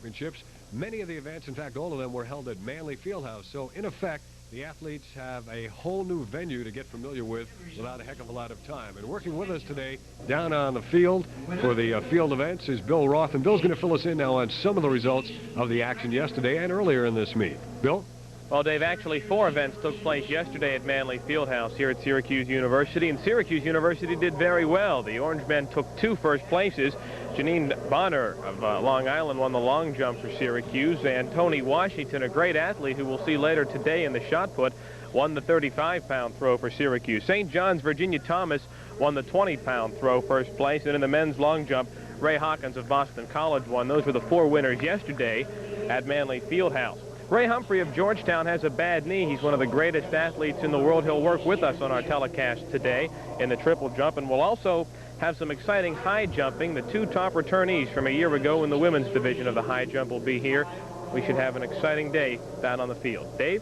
championships. Many of the events, in fact, all of them were held at Manley Fieldhouse. So, in effect, the athletes have a whole new venue to get familiar with without a heck of a lot of time. And working with us today down on the field for the field events is Bill Roth. And Bill's going to fill us in now on some of the results of the action yesterday and earlier in this meet. Bill? Well, Dave, actually 4 events took place yesterday at Manley Fieldhouse here at Syracuse University, and Syracuse University did very well. The Orange men took 2 first places. Janine Bonner of Long Island won the long jump for Syracuse, and Tony Washington, a great athlete who we'll see later today in the shot put, won the 35-pound throw for Syracuse. St. John's Virginia Thomas won the 20-pound throw first place, and in the men's long jump, Ray Hawkins of Boston College won. Those were the 4 winners yesterday at Manley Fieldhouse. Ray Humphrey of Georgetown has a bad knee. He's one of the greatest athletes in the world. He'll work with us on our telecast today in the triple jump, and we'll also have some exciting high jumping. The 2 top returnees from a year ago in the women's division of the high jump will be here. We should have an exciting day down on the field. Dave?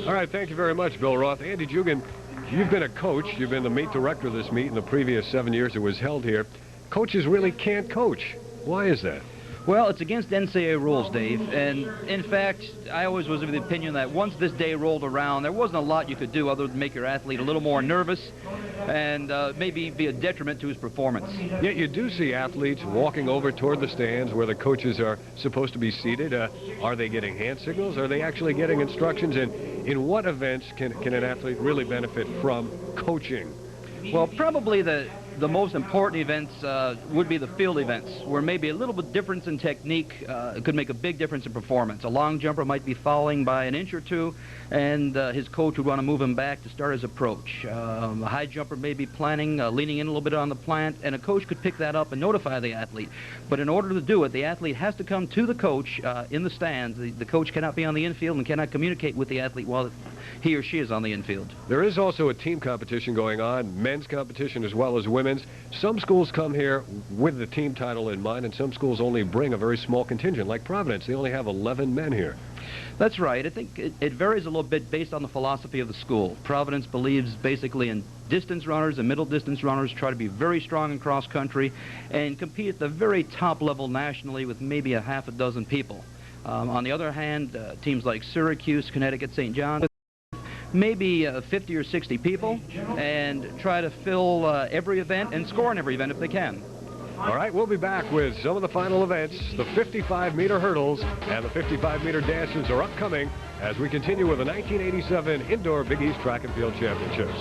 All right, thank you very much, Bill Roth. Andy Jugan, you've been a coach. You've been the meet director of this meet in the previous 7 years it was held here. Coaches really can't coach. Why is that? Well, it's against NCAA rules, Dave, and in fact, I always was of the opinion that once this day rolled around, there wasn't a lot you could do other than make your athlete a little more nervous and maybe be a detriment to his performance. Yet you do see athletes walking over toward the stands where the coaches are supposed to be seated. Are they getting hand signals? Are they actually getting instructions? And in what events can an athlete really benefit from coaching? Well, probably the most important events would be the field events, where maybe a little bit difference in technique could make a big difference in performance. A long jumper might be fouling by an inch or 2, and his coach would want to move him back to start his approach. A high jumper may be planning, leaning in a little bit on the plant, and a coach could pick that up and notify the athlete. But in order to do it, the athlete has to come to the coach in the stands. The coach cannot be on the infield and cannot communicate with the athlete while he or she is on the infield. There is also a team competition going on, men's competition as well as women's. Some schools come here with the team title in mind, and some schools only bring a very small contingent, like Providence. They only have 11 men here. That's right. I think it varies a little bit based on the philosophy of the school. Providence believes basically in distance runners and middle distance runners, try to be very strong in cross country and compete at the very top level nationally with maybe a half a dozen people. On the other hand, teams like Syracuse, Connecticut, St. John's, maybe 50 or 60 people, and try to fill every event and score in every event if they can. All right, we'll be back with some of the final events. The 55-meter hurdles and the 55-meter dashes are upcoming as we continue with the 1987 Indoor Big East Track and Field Championships.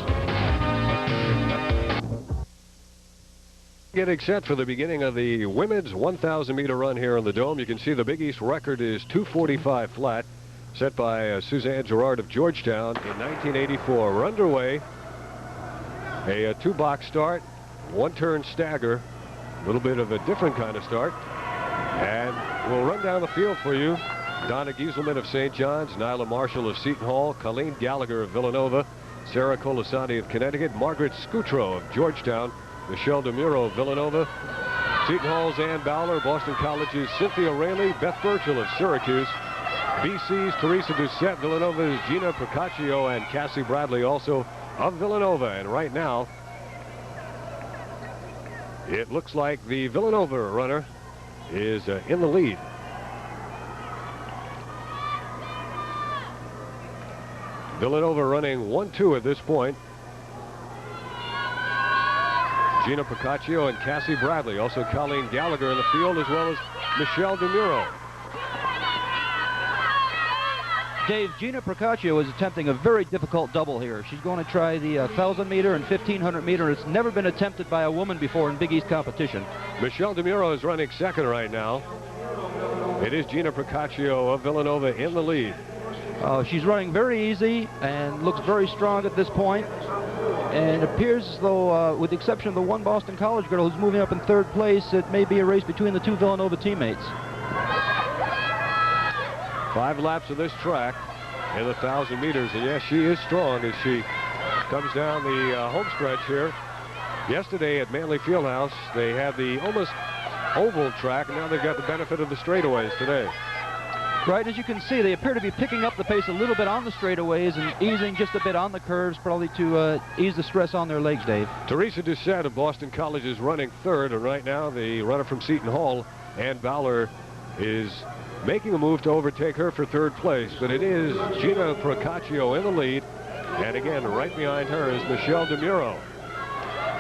Getting set for the beginning of the women's 1,000-meter run here in the Dome. You can see the Big East record is 2:45 flat, set by Suzanne Girard of Georgetown in 1984. We're underway. A 2-box start, 1-turn stagger, a little bit of a different kind of start. And we'll run down the field for you. Donna Gieselman of St. John's, Nyla Marshall of Seton Hall, Colleen Gallagher of Villanova, Sarah Colasani of Connecticut, Margaret Scutro of Georgetown, Michelle DeMuro of Villanova, Seton Hall's Ann Bowler, Boston College's Cynthia Rayleigh, Beth Burchell of Syracuse, BC's Teresa Doucette, Villanova's Gina Procaccio, and Cassie Bradley also of Villanova. And right now, it looks like the Villanova runner is in the lead. Villanova running 1-2 at this point. Gina Procaccio and Cassie Bradley, also Colleen Gallagher in the field, as well as Michelle DeMuro. Dave, Gina Procaccio is attempting a very difficult double here. She's going to try the 1,000-meter and 1,500-meter. It's never been attempted by a woman before in Big East competition. Michelle DeMuro is running second right now. It is Gina Procaccio of Villanova in the lead. She's running very easy and looks very strong at this point. And it appears as though, with the exception of the one Boston College girl who's moving up in 3rd place, it may be a race between the 2 Villanova teammates. 5 laps of this track in the 1,000 meters, and yes, she is strong as she comes down the home stretch here. Yesterday at Manley Fieldhouse, they had the almost oval track, and now they've got the benefit of the straightaways today. Right, as you can see, they appear to be picking up the pace a little bit on the straightaways and easing just a bit on the curves, probably to ease the stress on their legs, Dave. Teresa Doucette of Boston College is running 3rd, and right now the runner from Seton Hall Ann Bowler is making a move to overtake her for third place, but it is Gina Procaccio in the lead. And again, right behind her is Michelle DeMuro.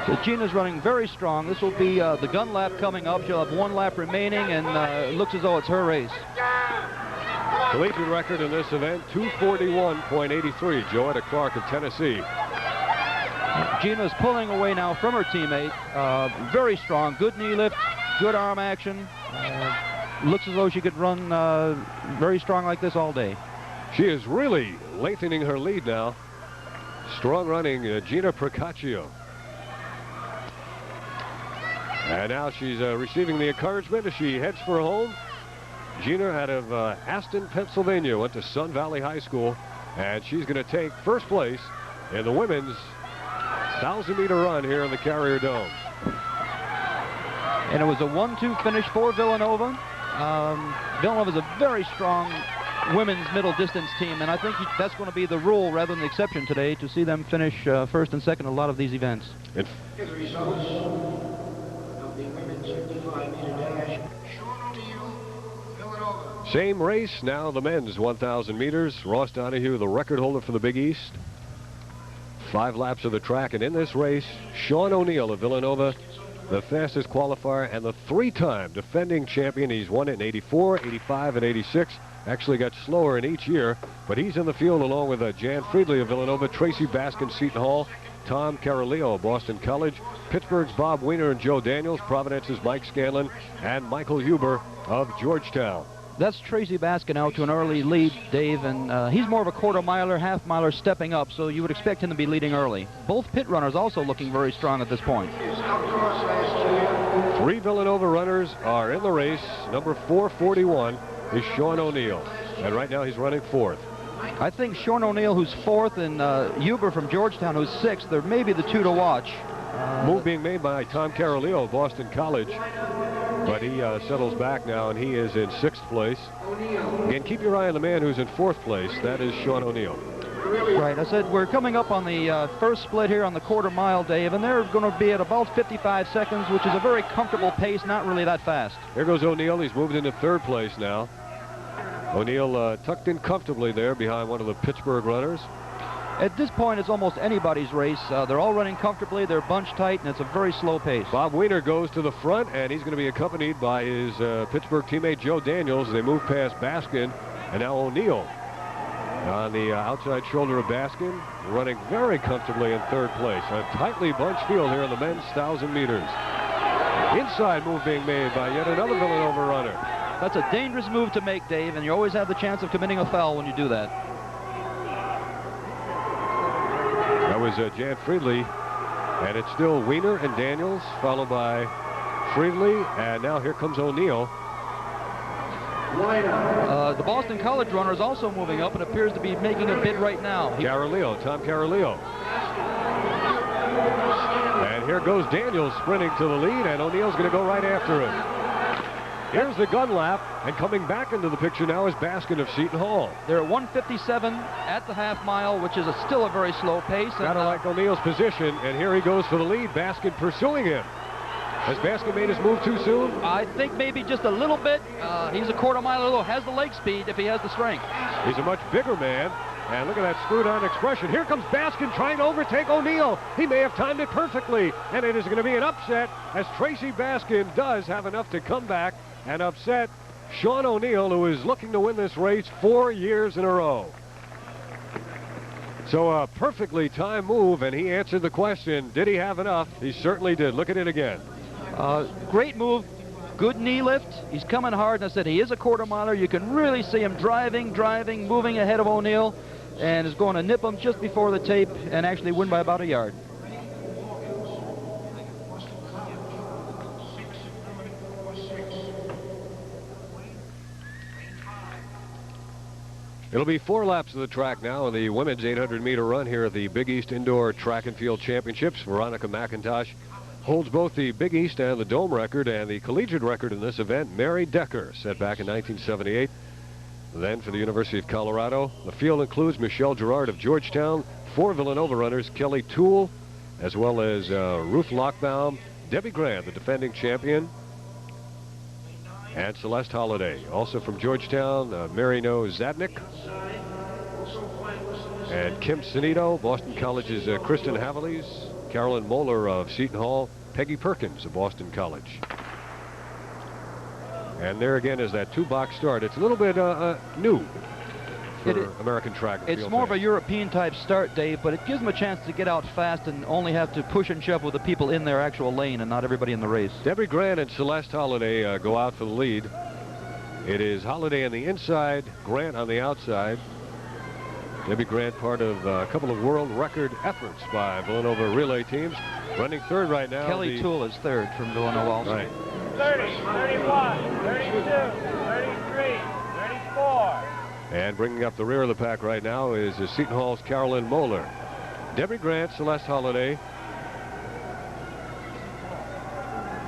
So Gina's running very strong. This will be the gun lap coming up. She'll have 1 lap remaining, and it looks as though it's her race. Collegiate record in this event, 241.83. Joetta Clark of Tennessee. Gina's pulling away now from her teammate. Very strong. Good knee lift, good arm action. Looks as though she could run very strong like this all day. She is really lengthening her lead now. Strong running, Gina Procaccio. And now she's receiving the encouragement as she heads for home. Gina out of Aston, Pennsylvania, went to Sun Valley High School, and she's going to take first place in the women's 1,000-meter run here in the Carrier Dome. And it was a 1-2 finish for Villanova. Villanova's a very strong women's middle distance team, and I think that's going to be the rule rather than the exception today, to see them finish first and second in a lot of these events. The results of the women's 55-meter dash. Sean O'Neill, Villanova. Same race, now the men's 1,000 meters. Ross Donahue, the record holder for the Big East. 5 laps of the track, and in this race, Sean O'Neill of Villanova, the fastest qualifier and the 3-time defending champion. He's won it in 84, 85, and 86. Actually got slower in each year, but he's in the field along with Jan Friedley of Villanova, Tracy Baskin, Seton Hall, Tom Caroleo of Boston College, Pittsburgh's Bob Weiner and Joe Daniels, Providence's Mike Scanlon, and Michael Huber of Georgetown. That's Tracy Baskin out to an early lead, Dave, and he's more of a quarter-miler, half-miler stepping up, so you would expect him to be leading early. Both pit runners also looking very strong at this point. 3 Villanova runners are in the race. Number 441 is Sean O'Neill, and right now he's running 4th. I think Sean O'Neill, who's 4th, and Huber from Georgetown, who's 6th. They're maybe the 2 to watch. Move being made by Tom Caroleo of Boston College, but he settles back now, and he is in 6th place. Again, keep your eye on the man who's in 4th place. That is Sean O'Neill. Right, I said we're coming up on the first split here on the quarter-mile, Dave, and they're going to be at about 55 seconds, which is a very comfortable pace, not really that fast. Here goes O'Neill. He's moved into 3rd place now. O'Neill tucked in comfortably there behind one of the Pittsburgh runners. At this point, it's almost anybody's race. They're all running comfortably. They're bunched tight, and it's a very slow pace. Bob Weiner goes to the front, and he's going to be accompanied by his Pittsburgh teammate Joe Daniels. They move past Baskin, and now O'Neill on the outside shoulder of Baskin, running very comfortably in 3rd place. A tightly bunched field here in the men's 1,000 meters. Inside move being made by yet another Villanova runner. That's a dangerous move to make, Dave, and you always have the chance of committing a foul when you do that. That was Jan Friedley, and it's still Weiner and Daniels, followed by Friedley, and now here comes O'Neill. The Boston College runner is also moving up and appears to be making a bid right now. Caroleo, Tom Caroleo. And here goes Daniels sprinting to the lead, and O'Neill's going to go right after him. Here's the gun lap, and coming back into the picture now is Baskin of Seton Hall. They're at 1:57 at the half mile, which is still a very slow pace. Kind of like O'Neill's position, and here he goes for the lead. Baskin pursuing him. Has Baskin made his move too soon? I think maybe just a little bit. He's a quarter-mile, though, has the leg speed if he has the strength. He's a much bigger man, and look at that screwed-on expression. Here comes Baskin trying to overtake O'Neill. He may have timed it perfectly, and it is going to be an upset as Tracy Baskin does have enough to come back and upset Sean O'Neill, who is looking to win this race 4 years in a row. So a perfectly timed move, and he answered the question, did he have enough? He certainly did. Look at it again. Great move. Good knee lift. He's coming hard, and I said he is a quarter-miler. You can really see him driving, moving ahead of O'Neill, and is going to nip him just before the tape and actually win by about a yard. It'll be 4 laps of the track now in the women's 800-meter run here at the Big East Indoor Track and Field Championships. Veronica McIntosh holds both the Big East and the Dome record, and the collegiate record in this event, Mary Decker, set back in 1978. Then for the University of Colorado, the field includes Michelle Girard of Georgetown, 4 Villanova runners, Kelly Toole, as well as Ruth Lochbaum, Debbie Grant, the defending champion, and Celeste Holliday. Also from Georgetown, Marino Zadnik. And Kim Sanito, Boston College's Kristen Haviles, Carolyn Moeller of Seton Hall, Peggy Perkins of Boston College. And there again is that two-box start. It's a little bit new for American track and field. It's more of a European type start, Dave, but it gives them a chance to get out fast and only have to push and shove with the people in their actual lane and not everybody in the race. Debbie Grant and Celeste Holliday go out for the lead. It is Holliday on the inside, Grant on the outside. Debbie Grant, part of a couple of world record efforts by Villanova relay teams. Running third right now. Kelly Toole is third from Villanova also. Right. 30, 31, 32, 33, 34. And bringing up the rear of the pack right now is Seton Hall's Carolyn Moeller. Debbie Grant, Celeste Holliday,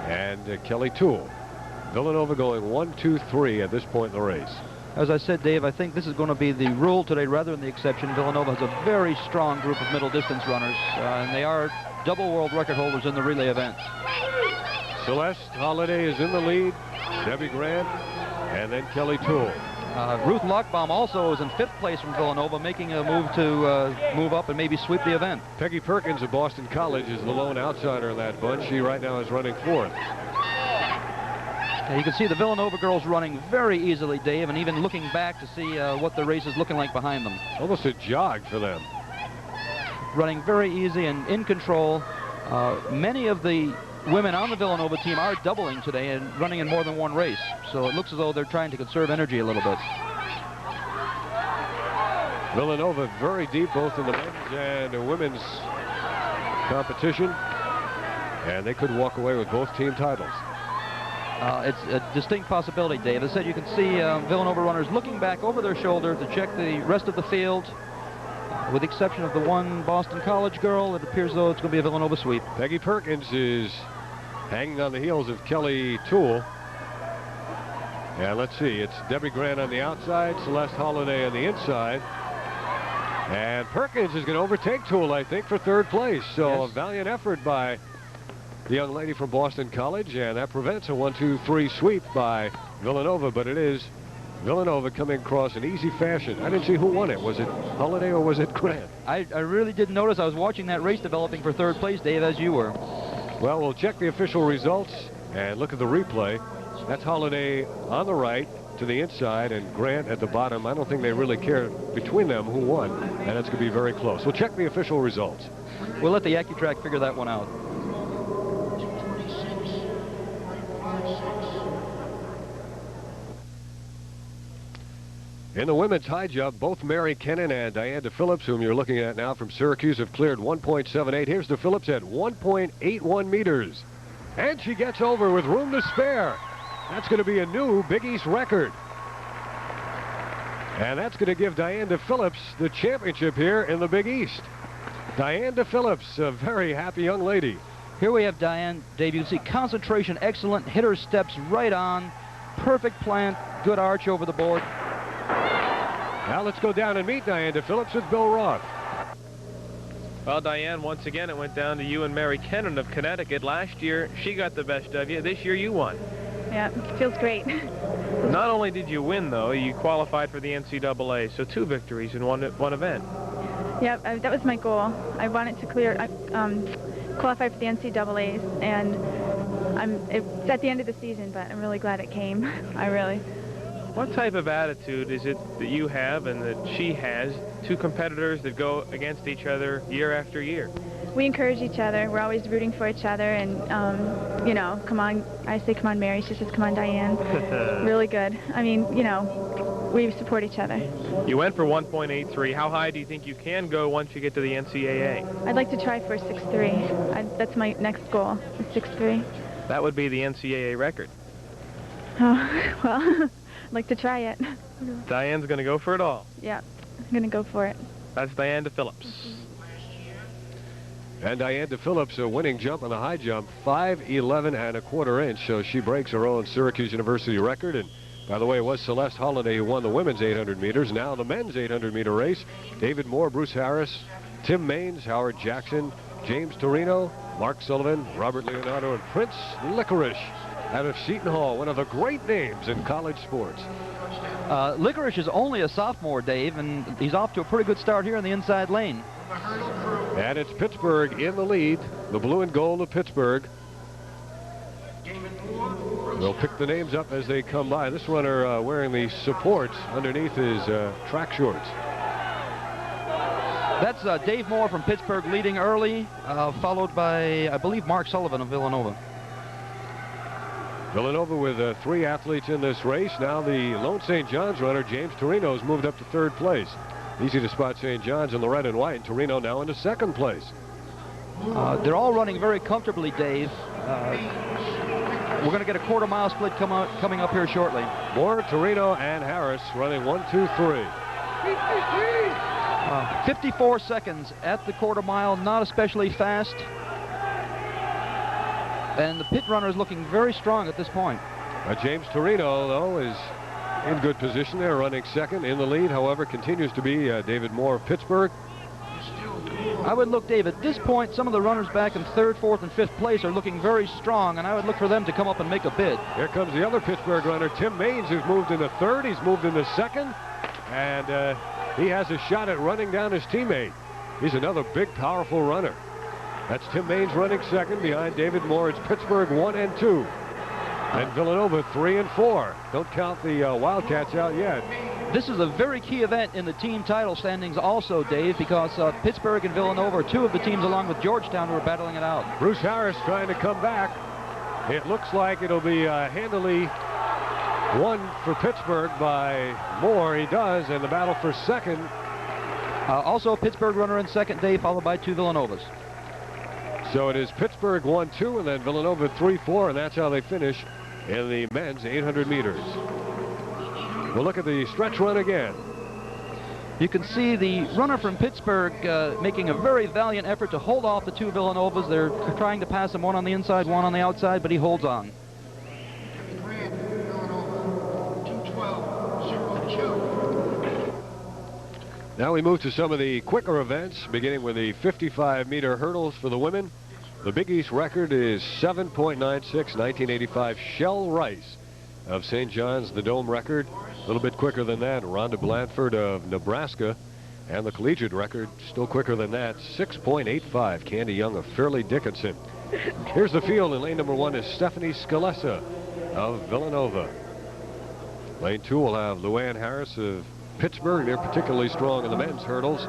and Kelly Toole. Villanova going 1, 2, 3 at this point in the race. As I said, Dave, I think this is going to be the rule today rather than the exception. Villanova has a very strong group of middle distance runners, and they are double world record holders in the relay events. Celeste Holliday is in the lead, Debbie Grant, and then Kelly Toole. Ruth Lochbaum also is in 5th place from Villanova, making a move to move up and maybe sweep the event. Peggy Perkins of Boston College is the lone outsider in that bunch. She right now is running 4th. You can see the Villanova girls running very easily, Dave, and even looking back to see what the race is looking like behind them. Almost a jog for them. Running very easy and in control. Many of the women on the Villanova team are doubling today and running in more than one race. So it looks as though they're trying to conserve energy a little bit. Villanova very deep both in the men's and women's competition. And they could walk away with both team titles. It's a distinct possibility, Dave. As I said, you can see Villanova runners looking back over their shoulder to check the rest of the field. With the exception of the one Boston College girl, it appears as though it's going to be a Villanova sweep. Peggy Perkins is hanging on the heels of Kelly Toole. And let's see, it's Debbie Grant on the outside, Celeste Holliday on the inside. And Perkins is going to overtake Toole, I think, for 3rd place. So yes. A valiant effort by the young lady from Boston College, and that prevents a 1, 2, 3 sweep by Villanova, but it is Villanova coming across in easy fashion. I didn't see who won it. Was it Holliday or was it Grant? I really didn't notice. I was watching that race developing for 3rd place, Dave, as you were. Well, we'll check the official results and look at the replay. That's Holliday on the right to the inside and Grant at the bottom. I don't think they really care between them who won, and it's going to be very close. We'll check the official results. We'll let the AccuTrack figure that one out. In the women's high jump, both Mary Kennan and Diane DePhillips, whom you're looking at now from Syracuse, have cleared 1.78. Here's DePhillips at 1.81 meters. And she gets over with room to spare. That's going to be a new Big East record. And that's going to give Diane DePhillips the championship here in the Big East. Diane DePhillips, a very happy young lady. Here we have Diane. Dave, you can see concentration excellent, hit her steps right on, perfect plant, good arch over the board. Now let's go down and meet Diane DePhillips with Bill Roth. Well, Diane, once again, it went down to you and Mary Kennan of Connecticut. Last year, she got the best of you. This year, you won. Yeah, feels great. Not only did you win, though, you qualified for the NCAA, so 2 victories in one event. Yeah, that was my goal. I wanted to qualify for the NCAAs, and it's at the end of the season, but I'm really glad it came. What type of attitude is it that you have and that she has, 2 competitors that go against each other year after year? We encourage each other. We're always rooting for each other, and, you know, come on. I say, come on, Mary. She says, come on, Diane. Really good. I mean, you know, we support each other. You went for 1.83. How high do you think you can go once you get to the NCAA? I'd like to try for 6'3". That's my next goal, 6'3". That would be the NCAA record. Oh, well, I'd like to try it. Diane's going to go for it all. Yeah, I'm going to go for it. That's Diane DePhillips. And Diane DePhillips, a winning jump on the high jump, 5'11 1/4 inch, so she breaks her own Syracuse University record. And by the way, it was Celeste Holliday who won the women's 800 meters. Now the men's 800-meter race. David Moore, Bruce Harris, Tim Maines, Howard Jackson, James Torino, Mark Sullivan, Robert Leonardo, and Prince Licorice out of Seton Hall, one of the great names in college sports. Licorice is only a sophomore, Dave, and he's off to a pretty good start here in the inside lane. And it's Pittsburgh in the lead, the blue and gold of Pittsburgh. They'll pick the names up as they come by. This runner wearing the supports underneath his track shorts. That's Dave Moore from Pittsburgh leading early, followed by, I believe, Mark Sullivan of Villanova. Villanova with 3 athletes in this race. Now the lone St. John's runner, James Torino's moved up to 3rd place. Easy to spot St. John's in the red and white, and Torino now into 2nd place. They're all running very comfortably, Dave. We're going to get a quarter-mile split coming up here shortly. Moore, Torino, and Harris running 1, 2, 3. 54 seconds at the quarter mile, not especially fast. And the pit runner is looking very strong at this point. James Torino, though, is in good position there, running 2nd in the lead. However, continues to be David Moore of Pittsburgh. I would look, Dave, at this point, some of the runners back in 3rd, 4th, and 5th place are looking very strong, and I would look for them to come up and make a bid. Here comes the other Pittsburgh runner, Tim Maines, who's moved into 3rd. He's moved into 2nd, and he has a shot at running down his teammate. He's another big, powerful runner. That's Tim Maines running 2nd. Behind David Moore, it's Pittsburgh 1 and 2. And Villanova 3 and 4. Don't count the Wildcats out yet. This is a very key event in the team title standings also, Dave, because Pittsburgh and Villanova are 2 of the teams along with Georgetown who are battling it out. Bruce Harris trying to come back. It looks like it'll be handily won for Pittsburgh by Moore. He does, and the battle for 2nd. Also a Pittsburgh runner in 2nd, Dave, followed by 2 Villanovas. So it is Pittsburgh 1, 2, and then Villanova 3, 4, and that's how they finish in the men's 800 meters. We'll look at the stretch run again. You can see the runner from Pittsburgh making a very valiant effort to hold off the 2 Villanovas. They're trying to pass him, one on the inside, one on the outside, but he holds on. Now we move to some of the quicker events, beginning with the 55-meter hurdles for the women. The Big East record is 7.96, 1985 Shell Rice of St. John's, the Dome record. A little bit quicker than that, Rhonda Blanford of Nebraska. And the collegiate record, still quicker than that, 6.85, Candy Young of Fairleigh Dickinson. Here's the field. In lane number 1 is Stephanie Scalessa of Villanova. Lane 2 will have Luann Harris of Pittsburgh. They're particularly strong in the men's hurdles.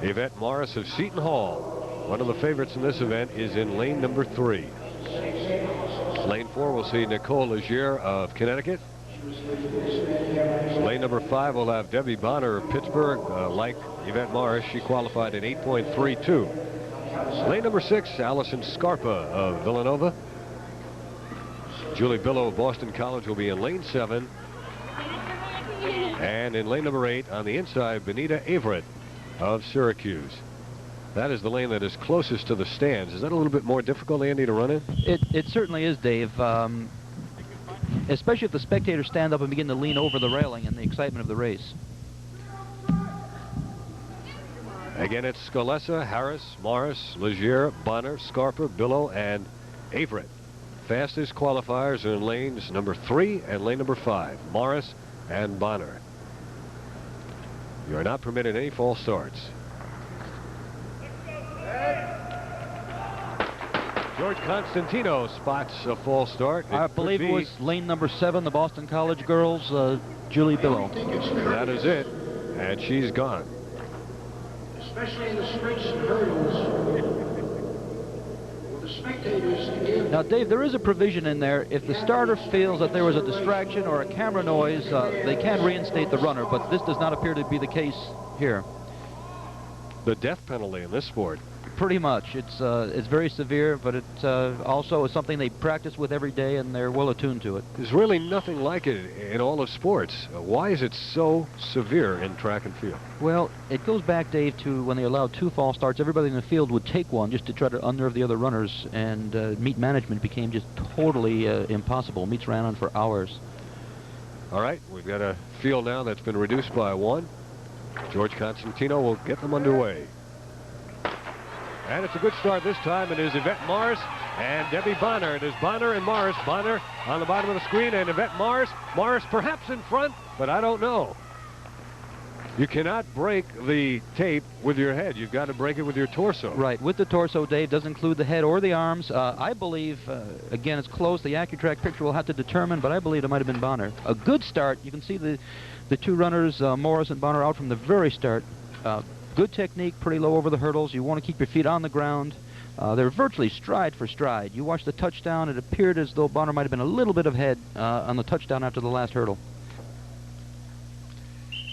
Yvette Morris of Seton Hall. One of the favorites in this event is in lane number 3. Lane 4 will see Nicole Legier of Connecticut. Lane number 5 will have Debbie Bonner of Pittsburgh. Like Yvette Morris, she qualified in 8.32. Lane number 6, Allison Scarpa of Villanova. Julie Billow of Boston College will be in lane 7. And in lane number 8 on the inside, Benita Averett of Syracuse. That is the lane that is closest to the stands. Is that a little bit more difficult, Andy, to run in? It certainly is, Dave. Especially if the spectators stand up and begin to lean over the railing in the excitement of the race. Again, it's Scalessa, Harris, Morris, Legier, Bonner, Scarpa, Billow, and Averett. Fastest qualifiers are in lanes number 3 and lane number 5. Morris and Bonner. You are not permitted any false starts. George Constantino spots a false start. I believe it was lane number 7, the Boston College girls, Julie Billow. That is it, and she's gone. Especially in the sprints and hurdles. The spectators again. Now, Dave, there is a provision in there. If the starter feels that there was a distraction or a camera noise, they can reinstate the runner, but this does not appear to be the case here. The death penalty in this sport. Pretty much. It's very severe, but it also is something they practice with every day, and they're well attuned to it. There's really nothing like it in all of sports. Why is it so severe in track and field? Well, it goes back, Dave, to when they allowed 2 false starts. Everybody in the field would take one just to try to unnerve the other runners, and meet management became just totally impossible. Meets ran on for hours. All right, we've got a field now that's been reduced by 1. George Constantino will get them underway. And it's a good start this time. It is Yvette Morris and Debbie Bonner. It is Bonner and Morris. Bonner on the bottom of the screen, and Yvette Morris. Morris perhaps in front, but I don't know. You cannot break the tape with your head. You've got to break it with your torso. Right, with the torso, Dave. Doesn't include the head or the arms. I believe, again, it's close. The AccuTrack picture will have to determine, but I believe it might have been Bonner. A good start. You can see the two runners, Morris and Bonner, out from the very start. Good technique, pretty low over the hurdles. You want to keep your feet on the ground. They're virtually stride for stride. You watch the touchdown. It appeared as though Bonner might have been a little bit ahead on the touchdown after the last hurdle.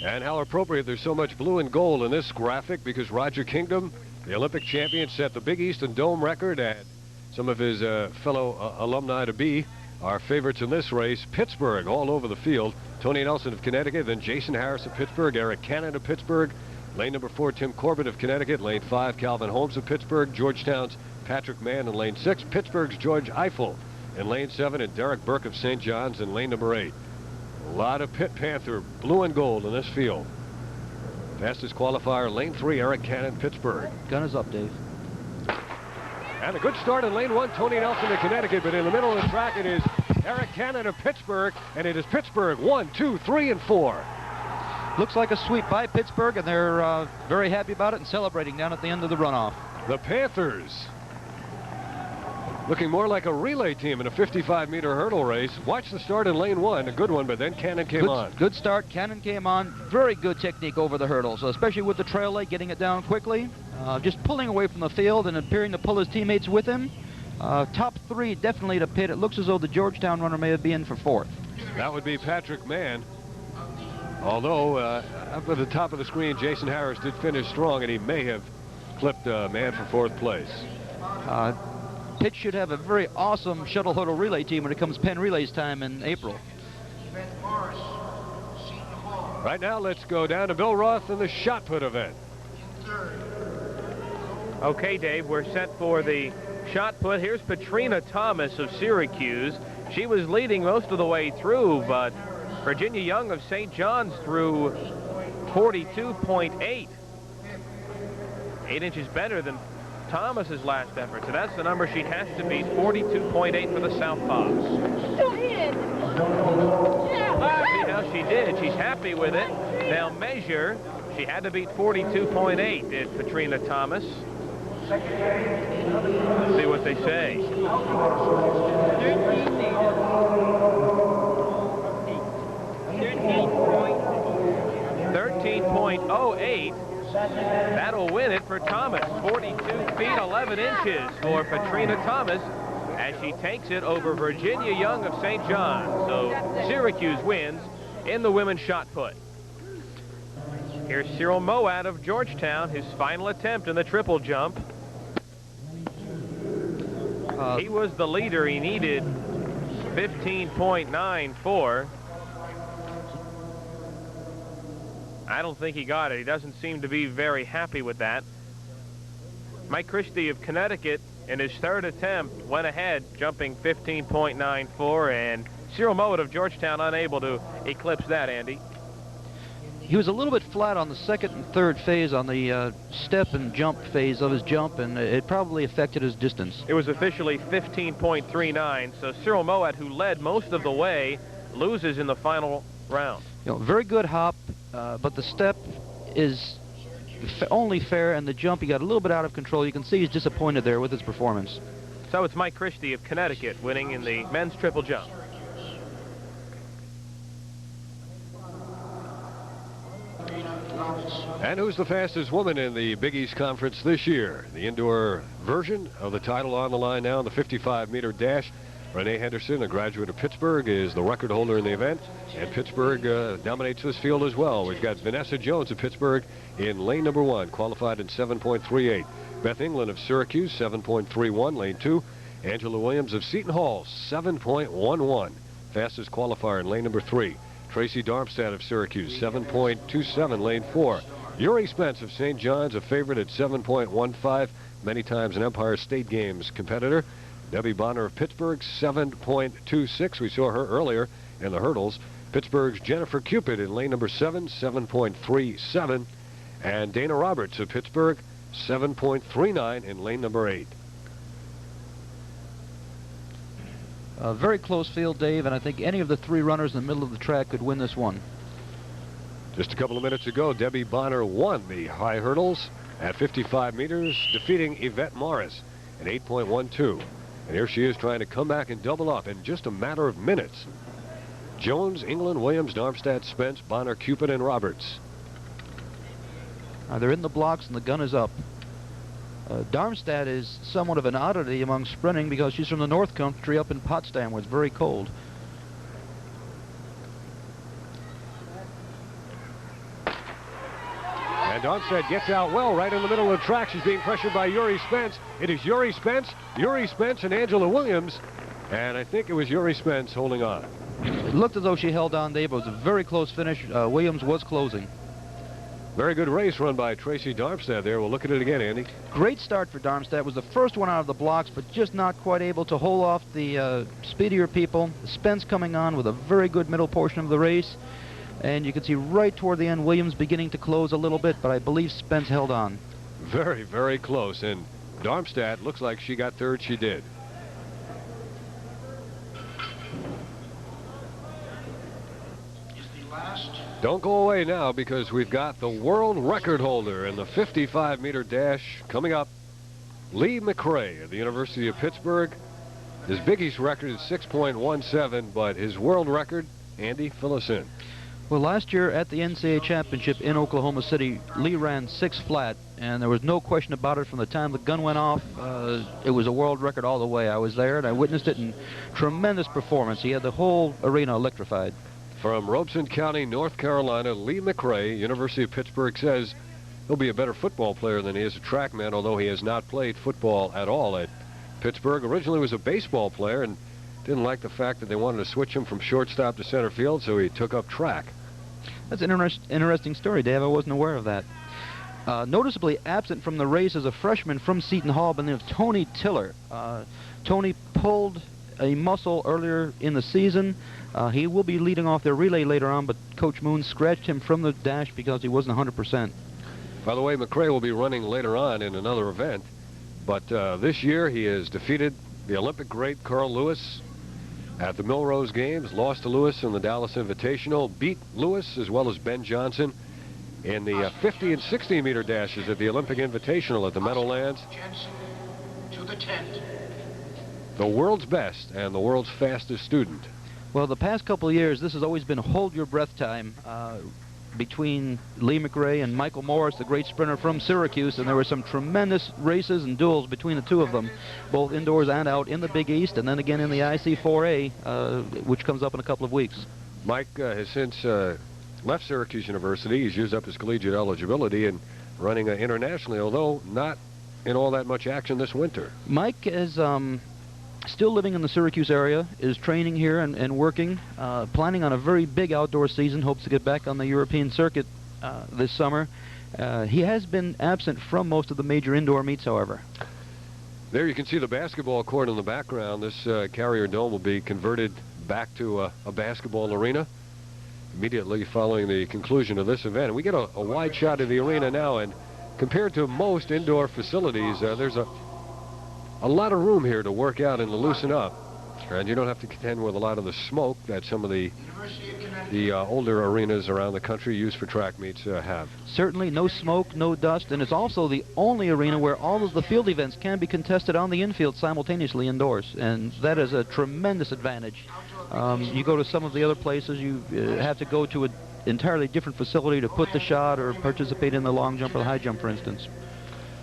And how appropriate there's so much blue and gold in this graphic, because Roger Kingdom, the Olympic champion, set the Big East and Dome record, and some of his fellow alumni to be are favorites in this race. Pittsburgh all over the field. Tony Nelson of Connecticut, then Jason Harris of Pittsburgh, Eric Cannon of Pittsburgh, lane number 4, Tim Corbett of Connecticut, lane 5, Calvin Holmes of Pittsburgh, Georgetown's Patrick Mann in lane 6, Pittsburgh's George Eiffel in lane 7, and Derek Burke of St. John's in lane number 8. A lot of Pitt Panther blue and gold in this field. Fastest qualifier, lane 3, Eric Cannon, Pittsburgh. Gun is up, Dave. And a good start in lane 1, Tony Nelson of Connecticut, but in the middle of the track it is Eric Cannon of Pittsburgh, and it is Pittsburgh 1, 2, 3, and 4. Looks like a sweep by Pittsburgh, and they're very happy about it and celebrating down at the end of the runoff. The Panthers looking more like a relay team in a 55-meter hurdle race. Watch the start in lane 1, a good one, but then Cannon came on. Good start. Cannon came on. Very good technique over the hurdles, especially with the trail leg, getting it down quickly. Just pulling away from the field and appearing to pull his teammates with him. Top 3 definitely to Pitt. It looks as though the Georgetown runner may have been for 4th. That would be Patrick Mann. Although up at the top of the screen, Jason Harris did finish strong, and he may have clipped Mann for 4th place. Pitt should have a very awesome shuttle hurdle relay team when it comes Penn Relays time in April. Right now, let's go down to Bill Roth in the shot put event. Okay, Dave, we're set for the shot put. Here's Patrina Thomas of Syracuse. She was leading most of the way through, but Virginia Young of St. John's threw 42.8. 8 inches better than Thomas's last effort, so that's the number she has to beat, 42.8 for the Southpaws. Go ahead. See how she did. She's happy with it. Now measure. She had to beat 42.8, did Patrina Thomas. Let's see what they say. 13.08. That'll win it for Thomas. 42 feet 11 inches for Patrina Thomas as she takes it over Virginia Young of St. John's. So Syracuse wins in the women's shot put. Here's Cyril Moat of Georgetown, his final attempt in the triple jump. He was the leader. He needed 15.94. I don't think he got it. He doesn't seem to be very happy with that. Mike Christie of Connecticut, in his 3rd attempt, went ahead, jumping 15.94, and Cyril Moat of Georgetown unable to eclipse that, Andy. He was a little bit flat on the 2nd and 3rd phase on the step and jump phase of his jump, and it probably affected his distance. It was officially 15.39, so Cyril Moat, who led most of the way, loses in the final round. You know, very good hop, but the step is only fair, and the jump, he got a little bit out of control. You can see he's disappointed there with his performance. So it's Mike Christie of Connecticut winning in the men's triple jump. And who's the fastest woman in the Big East Conference this year? The indoor version of the title on the line now, the 55-meter dash. Renee Henderson, a graduate of Pittsburgh, is the record holder in the event, and Pittsburgh dominates this field as well. We've got Vanessa Jones of Pittsburgh in lane number 1, qualified in 7.38. Beth England of Syracuse, 7.31, lane 2. Angela Williams of Seton Hall, 7.11, fastest qualifier in lane number 3. Tracy Darmstadt of Syracuse, 7.27, lane 4. Yuri Spence of St. John's, a favorite at 7.15, many times an Empire State Games competitor. Debbie Bonner of Pittsburgh, 7.26. We saw her earlier in the hurdles. Pittsburgh's Jennifer Cupid in lane number 7, 7.37. And Dana Roberts of Pittsburgh, 7.39 in lane number 8. A very close field, Dave, and I think any of the three runners in the middle of the track could win this one. Just a couple of minutes ago, Debbie Bonner won the high hurdles at 55 meters, defeating Yvette Morris in 8.12. And here she is trying to come back and double up in just a matter of minutes. Jones, England, Williams, Darmstadt, Spence, Bonner, Cupid, and Roberts. They're in the blocks and the gun is up. Darmstadt is somewhat of an oddity among sprinting because she's from the North Country up in Potsdam where it's very cold. And Darmstadt gets out well right in the middle of the track. She's being pressured by Yuri Spence. It is Yuri Spence, and Angela Williams. And I think it was Yuri Spence holding on. It looked as though she held on, Dave. It was a very close finish. Williams was closing. Very good race run by Tracy Darmstadt there. We'll look at it again, Andy. Great start for Darmstadt. Was the first one out of the blocks, but just not quite able to hold off the speedier people. Spence coming on with a very good middle portion of the race. And you can see right toward the end, Williams beginning to close a little bit, but I believe Spence held on. Very, very close. And Darmstadt looks like she got third. She did. Don't go away now because we've got the world record holder in the 55-meter dash coming up. Lee McRae of the University of Pittsburgh. His Big East record is 6.17, but his world record, Andy, fill us in. Well, last year at the NCAA Championship in Oklahoma City, Lee ran 6 flat, and there was no question about it from the time the gun went off. It was a world record all the way. I was there, and I witnessed it in tremendous performance. He had the whole arena electrified. From Robeson County, North Carolina, Lee McRae, University of Pittsburgh, says he'll be a better football player than he is a trackman, although he has not played football at all at Pittsburgh. Originally was a baseball player and didn't like the fact that they wanted to switch him from shortstop to center field, so he took up track. That's an interesting story, Dave. I wasn't aware of that. Noticeably absent from the race is a freshman from Seton Hall by the name of Tony Tiller. Tony pulled a muscle earlier in the season. He will be leading off their relay later on, but Coach Moon scratched him from the dash because he wasn't 100%. By the way, McRae will be running later on in another event, but this year he has defeated the Olympic great Carl Lewis at the Milrose Games, lost to Lewis in the Dallas Invitational, beat Lewis as well as Ben Johnson in the 50 and 60 meter dashes at the Olympic Invitational at the Meadowlands. To the tent. The world's best and the world's fastest student. Well, the past couple of years, this has always been hold your breath time between Lee McRae and Michael Morris, the great sprinter from Syracuse, and there were some tremendous races and duels between the two of them, both indoors and out in the Big East, and then again in the IC4A, which comes up in a couple of weeks. Mike has since left Syracuse University. He's used up his collegiate eligibility and running internationally, although not in all that much action this winter. Mike is still living in the Syracuse area, is training here and working, planning on a very big outdoor season, hopes to get back on the European circuit this summer. He has been absent from most of the major indoor meets, however. There you can see the basketball court in the background. This Carrier Dome will be converted back to a basketball arena immediately following the conclusion of this event. And we get a wide shot of the arena now, and compared to most indoor facilities, there's a lot of room here to work out and to loosen up, and you don't have to contend with a lot of the smoke that some of the older arenas around the country used for track meets have. Certainly no smoke, no dust, and it's also the only arena where all of the field events can be contested on the infield simultaneously indoors, and that is a tremendous advantage. You go to some of the other places, you have to go to an entirely different facility to put the shot or participate in the long jump or the high jump, for instance.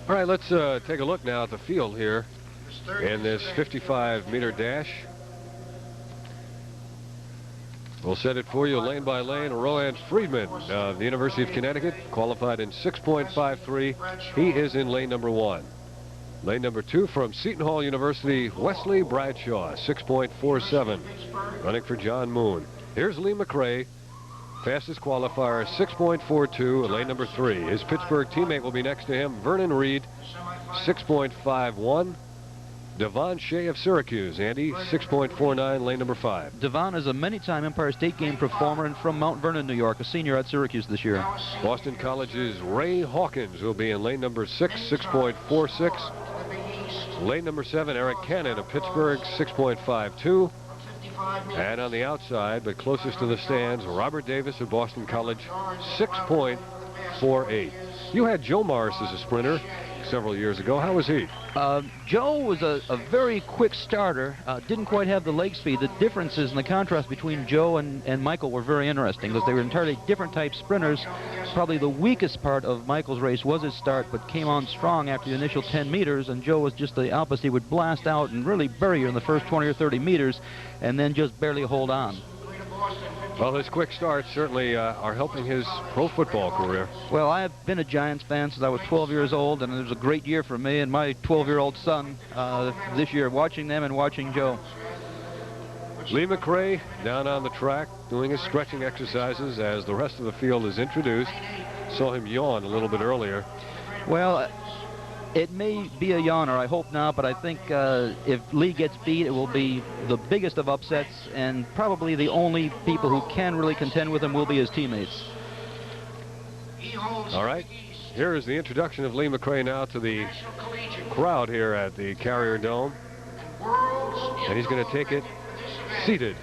All right, let's take a look now at the field here in this 55-meter dash. We'll set it for you lane by lane. Rowan Friedman of the University of Connecticut qualified in 6.53. He is in lane number 1. Lane number 2 from Seton Hall University, Wesley Bradshaw, 6.47, running for John Moon. Here's Lee McRae, fastest qualifier, 6.42, lane number 3. His Pittsburgh teammate will be next to him, Vernon Reed, 6.51. Devon Shea of Syracuse, Andy, 6.49, lane number 5. Devon is a many-time Empire State Game performer and from Mount Vernon, New York, a senior at Syracuse this year. Boston College's Ray Hawkins will be in lane number 6, 6.46. Lane number 7, Eric Cannon of Pittsburgh, 6.52. And on the outside, but closest to the stands, Robert Davis of Boston College, 6.48. You had Joe Morris as a sprinter several years ago. How was he? Joe was a very quick starter, didn't quite have the leg speed. The differences and the contrast between Joe and Michael were very interesting because they were entirely different type sprinters. Probably the weakest part of Michael's race was his start, but came on strong after the initial 10 meters, and Joe was just the opposite. He would blast out and really bury you in the first 20 or 30 meters and then just barely hold on. Well, his quick starts certainly are helping his pro football career. Well, I have been a Giants fan since I was 12 years old, and it was a great year for me and my 12-year-old son this year, watching them and watching Joe. Lee McRae down on the track doing his stretching exercises as the rest of the field is introduced. Saw him yawn a little bit earlier. Well, it may be a yawner, I hope not, but I think if Lee gets beat, it will be the biggest of upsets, and probably the only people who can really contend with him will be his teammates. All right, here is the introduction of Lee McRae now to the crowd here at the Carrier Dome, and he's going to take it seated.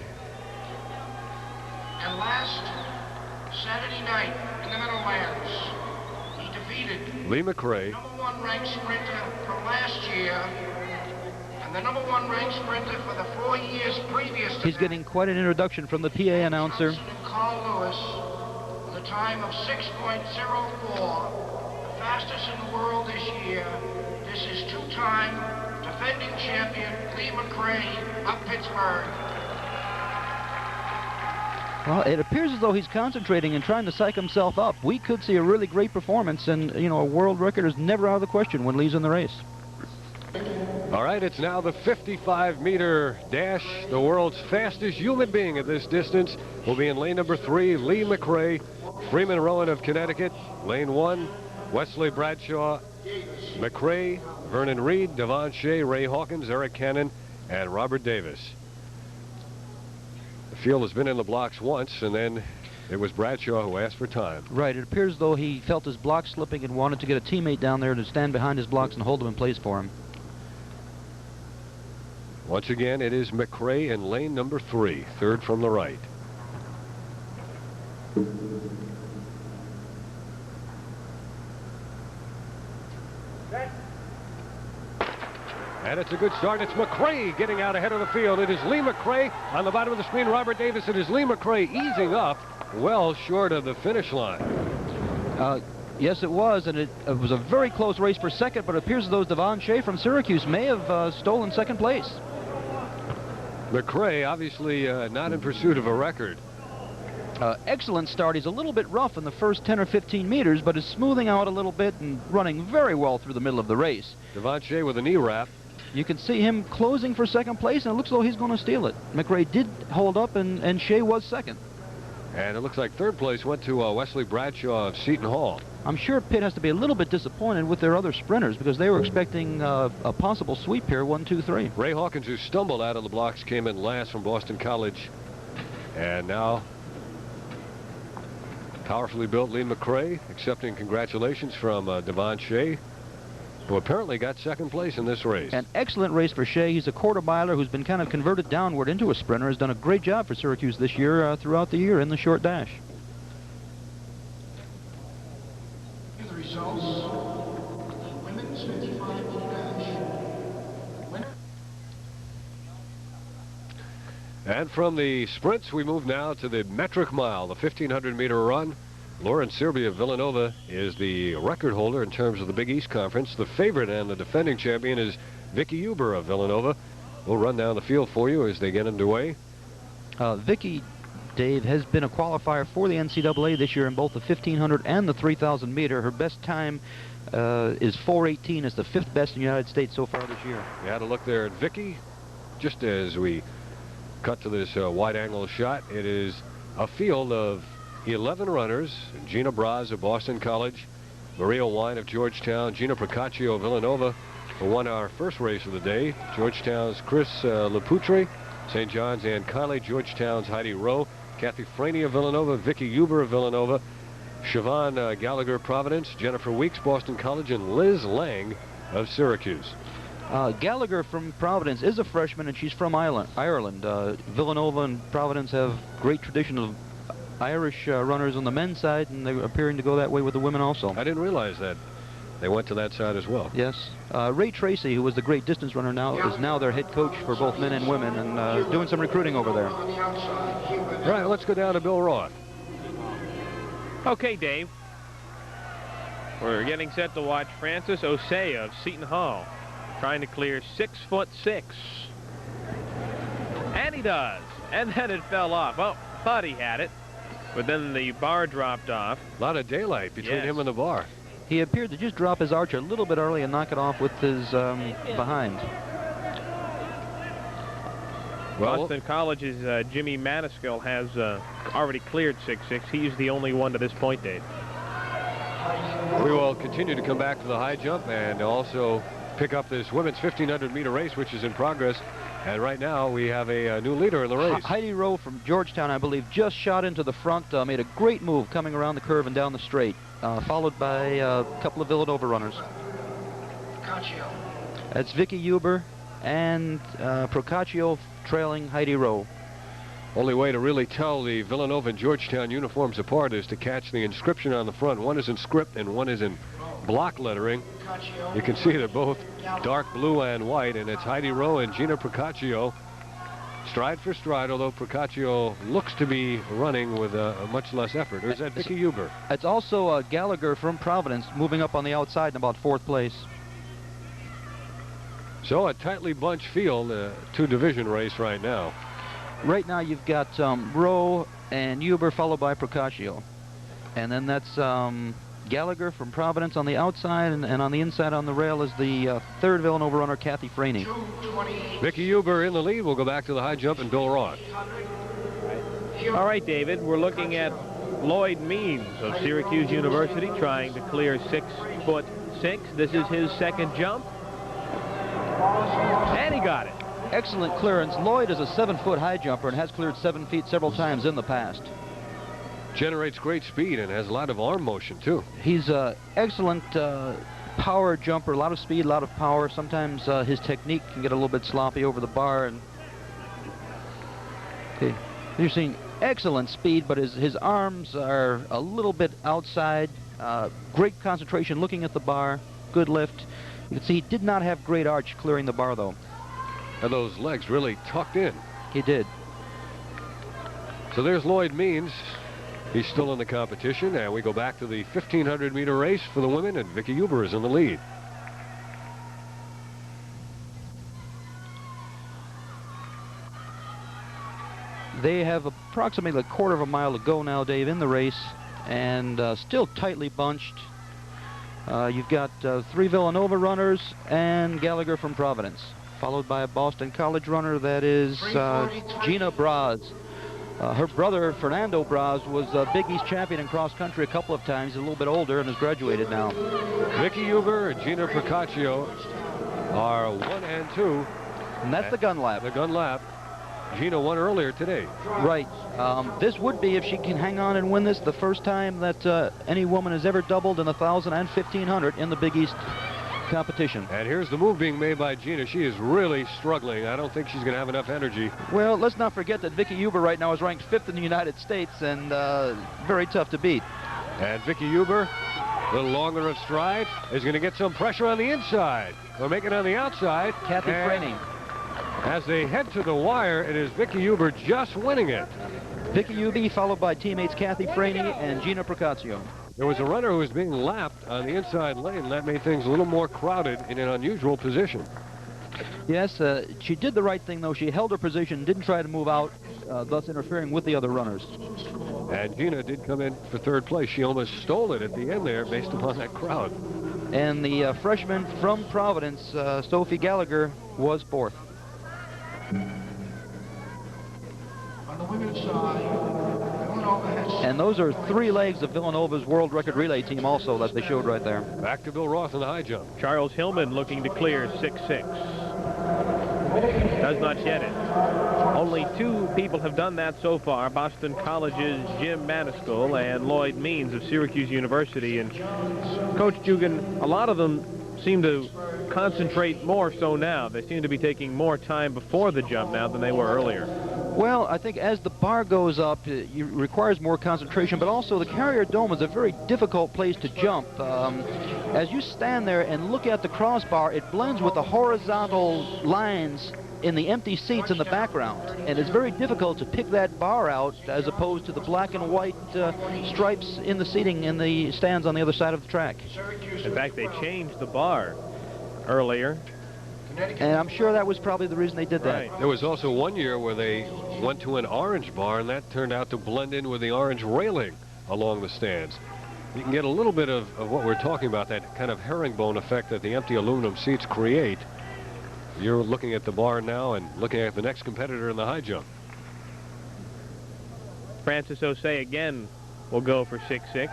And last Saturday night in the Meadowlands, he defeated Lee McRae, #1 ranked sprinter from last year and the #1 ranked sprinter for the 4 years previous to He's getting quite an introduction from the PA announcer. Carl Lewis with a time of 6.04, the fastest in the world this year. This is two-time defending champion Lee McRae of Pittsburgh. Well, it appears as though he's concentrating and trying to psych himself up. We could see a really great performance, and, you know, a world record is never out of the question when Lee's in the race. All right, it's now the 55-meter dash. The world's fastest human being at this distance will be in lane number 3, Lee McRae. Freeman Rowan of Connecticut. Lane 1, Wesley Bradshaw, McRae, Vernon Reed, Devon Shea, Ray Hawkins, Eric Cannon, and Robert Davis. The field has been in the blocks once, and then it was Bradshaw who asked for time. Right, it appears as though he felt his block slipping and wanted to get a teammate down there to stand behind his blocks and hold them in place for him. Once again, it is McRae in lane number 3, third from the right. And it's a good start. It's McRae getting out ahead of the field. It is Lee McRae on the bottom of the screen. Robert Davis. It is Lee McRae easing up well short of the finish line. Yes, it was, and it was a very close race for second, but it appears as though Devon Shea from Syracuse may have stolen second place. McRae obviously not in pursuit of a record. Excellent start. He's a little bit rough in the first 10 or 15 meters, but is smoothing out a little bit and running very well through the middle of the race. Devon Shea with a knee wrap. You can see him closing for second place, and it looks as though he's going to steal it. McRae did hold up, and Shea was second. And it looks like third place went to Wesley Bradshaw of Seton Hall. I'm sure Pitt has to be a little bit disappointed with their other sprinters because they were expecting a possible sweep here, 1, 2, 3. Ray Hawkins, who stumbled out of the blocks, came in last from Boston College. And now, powerfully built Lee McRae accepting congratulations from Devon Shea, who apparently got second place in this race. An excellent race for Shea. He's a quarter miler who's been kind of converted downward into a sprinter. Has done a great job for Syracuse this year throughout the year in the short dash. Here are the results. The women's 55-meter dash. Winner. And from the sprints, we move now to the metric mile, the 1,500-meter run. Lauren Serby of Villanova is the record holder in terms of the Big East Conference. The favorite and the defending champion is Vicky Huber of Villanova. We'll run down the field for you as they get underway. Vicky, Dave, has been a qualifier for the NCAA this year in both the 1,500 and the 3,000 meter. Her best time is 4:18. It's the 5th best in the United States so far this year. You had a look there at Vicky. Just as we cut to this wide-angle shot, it is a field of 11 runners. Gina Braz of Boston College, Maria Wine of Georgetown, Gina Procaccio of Villanova, who won our first race of the day. Georgetown's Chris Laputre, St. John's Ann Kiley, Georgetown's Heidi Rowe, Kathy Franey of Villanova, Vicky Huber of Villanova, Siobhan Gallagher, Providence, Jennifer Weeks, Boston College, and Liz Lang of Syracuse. Gallagher from Providence is a freshman, and she's from Ireland. Villanova and Providence have great tradition of Irish runners on the men's side, and they're appearing to go that way with the women also. I didn't realize that. They went to that side as well. Yes. Ray Tracy, who was the great distance runner is now their head coach for both men and women, and doing some recruiting over there. All right, let's go down to Bill Roth. Okay, Dave. We're getting set to watch Francis Osei of Seton Hall, trying to clear 6'6". And he does. And then it fell off. Oh, thought he had it. But then the bar dropped off. A lot of daylight between him and the bar. He appeared to just drop his arch a little bit early and knock it off with his behind. Boston College's Jimmy Maniscalco has already cleared 6'6". He's the only one to this point, Dave. We will continue to come back to the high jump and also pick up this women's 1,500-meter race, which is in progress. And right now, we have a new leader in the race. Heidi Rowe from Georgetown, I believe, just shot into the front, made a great move coming around the curve and down the straight, followed by a couple of Villanova runners. That's Vicky Huber and Procaccio trailing Heidi Rowe. Only way to really tell the Villanova and Georgetown uniforms apart is to catch the inscription on the front. One is in script and one is in block lettering. You can see they're both dark blue and white, and it's Heidi Rowe and Gina Procaccio, stride for stride, although Procaccio looks to be running with much less effort. Or is that Vicky Huber? It's also Gallagher from Providence moving up on the outside in about 4th place. So a tightly bunched field, two-division race right now. Right now you've got Rowe and Huber followed by Procaccio. And then that's Gallagher from Providence on the outside, and on the inside on the rail is the 3rd Villanova runner, Kathy Franey. Vicky Huber in the lead. We'll go back to the high jump and Bill Roth. All right, David, we're looking at Lloyd Means of Syracuse University trying to clear 6'6". This is his second jump. And he got it. Excellent clearance. Lloyd is a 7-foot high jumper and has cleared 7 feet several times in the past. Generates great speed and has a lot of arm motion, too. He's an excellent power jumper, a lot of speed, a lot of power. Sometimes his technique can get a little bit sloppy over the bar. And okay, you're seeing excellent speed, but his arms are a little bit outside. Great concentration looking at the bar, good lift. You can see he did not have great arch clearing the bar, though. And those legs really tucked in. He did. So there's Lloyd Means. He's still in the competition, and we go back to the 1,500-meter race for the women, and Vicky Huber is in the lead. They have approximately a quarter of a mile to go now, Dave, in the race, and still tightly bunched. You've got 3 Villanova runners and Gallagher from Providence, followed by a Boston College runner, that is Gina Braz. Her brother, Fernando Braz, was a Big East champion in cross country a couple of times. He's a little bit older and has graduated now. Vicky Huber and Gina Procaccio are 1 and 2. And that's the gun lap. The gun lap. Gina won earlier today. Right. This would be, if she can hang on and win this, the first time that any woman has ever doubled in the 1,000 and 1,500 in the Big East competition. And here's the move being made by Gina. She is really struggling. I don't think she's going to have enough energy. Well, let's not forget that Vicky Huber right now is ranked 5th in the United States, and very tough to beat. And Vicky Huber, a little longer of stride, is going to get some pressure on the inside. We'll make it on the outside. Kathy Franey. As they head to the wire, it is Vicky Huber just winning it. Vicky Huber followed by teammates Kathy Franey and Gina Procaccio. There was a runner who was being lapped on the inside lane. That made things a little more crowded in an unusual position. Yes, she did the right thing, though. She held her position, didn't try to move out, thus interfering with the other runners. And Gina did come in for 3rd place. She almost stole it at the end there based upon that crowd. And the freshman from Providence, Sophie Gallagher, was 4th. On the women's side, Villanova has... And those are 3 legs of Villanova's world record relay team also that they showed right there. Back to Bill Roth in the high jump. Charles Hillman looking to clear 6'6". Does not get it. Only 2 people have done that so far. Boston College's Jim Maniscalco and Lloyd Means of Syracuse University. And Coach Jugan, a lot of them seem to concentrate more so now? They seem to be taking more time before the jump now than they were earlier. Well, I think as the bar goes up, it requires more concentration, but also the Carrier Dome is a very difficult place to jump. As you stand there and look at the crossbar, it blends with the horizontal lines in the empty seats in the background, and it's very difficult to pick that bar out as opposed to the black and white stripes in the seating in the stands on the other side of the track. In fact, they changed the bar earlier. And I'm sure that was probably the reason they did that. Right. There was also one year where they went to an orange bar, and that turned out to blend in with the orange railing along the stands. You can get a little bit of what we're talking about, that kind of herringbone effect that the empty aluminum seats create. You're looking at the bar now and looking at the next competitor in the high jump. Francis Osei again will go for 6'6".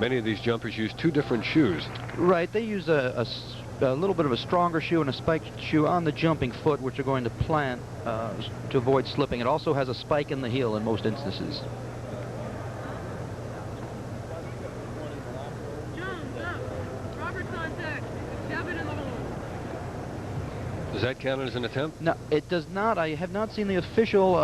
Many of these jumpers use two different shoes. Right, they use a little bit of a stronger shoe and a spiked shoe on the jumping foot, which are going to plant to avoid slipping. It also has a spike in the heel in most instances. Does that count as an attempt? No, it does not. I have not seen the official.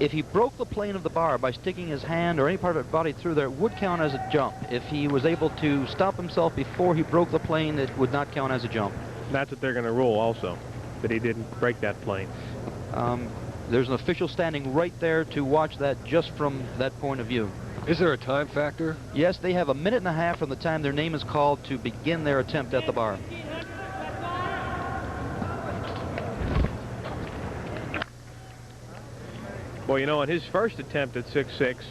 If he broke the plane of the bar by sticking his hand or any part of his body through there, it would count as a jump. If he was able to stop himself before he broke the plane, it would not count as a jump. That's what they're going to rule also, that he didn't break that plane. There's an official standing right there to watch that just from that point of view. Is there a time factor? Yes, they have a minute and a half from the time their name is called to begin their attempt at the bar. Well, you know, on his first attempt at 6'6",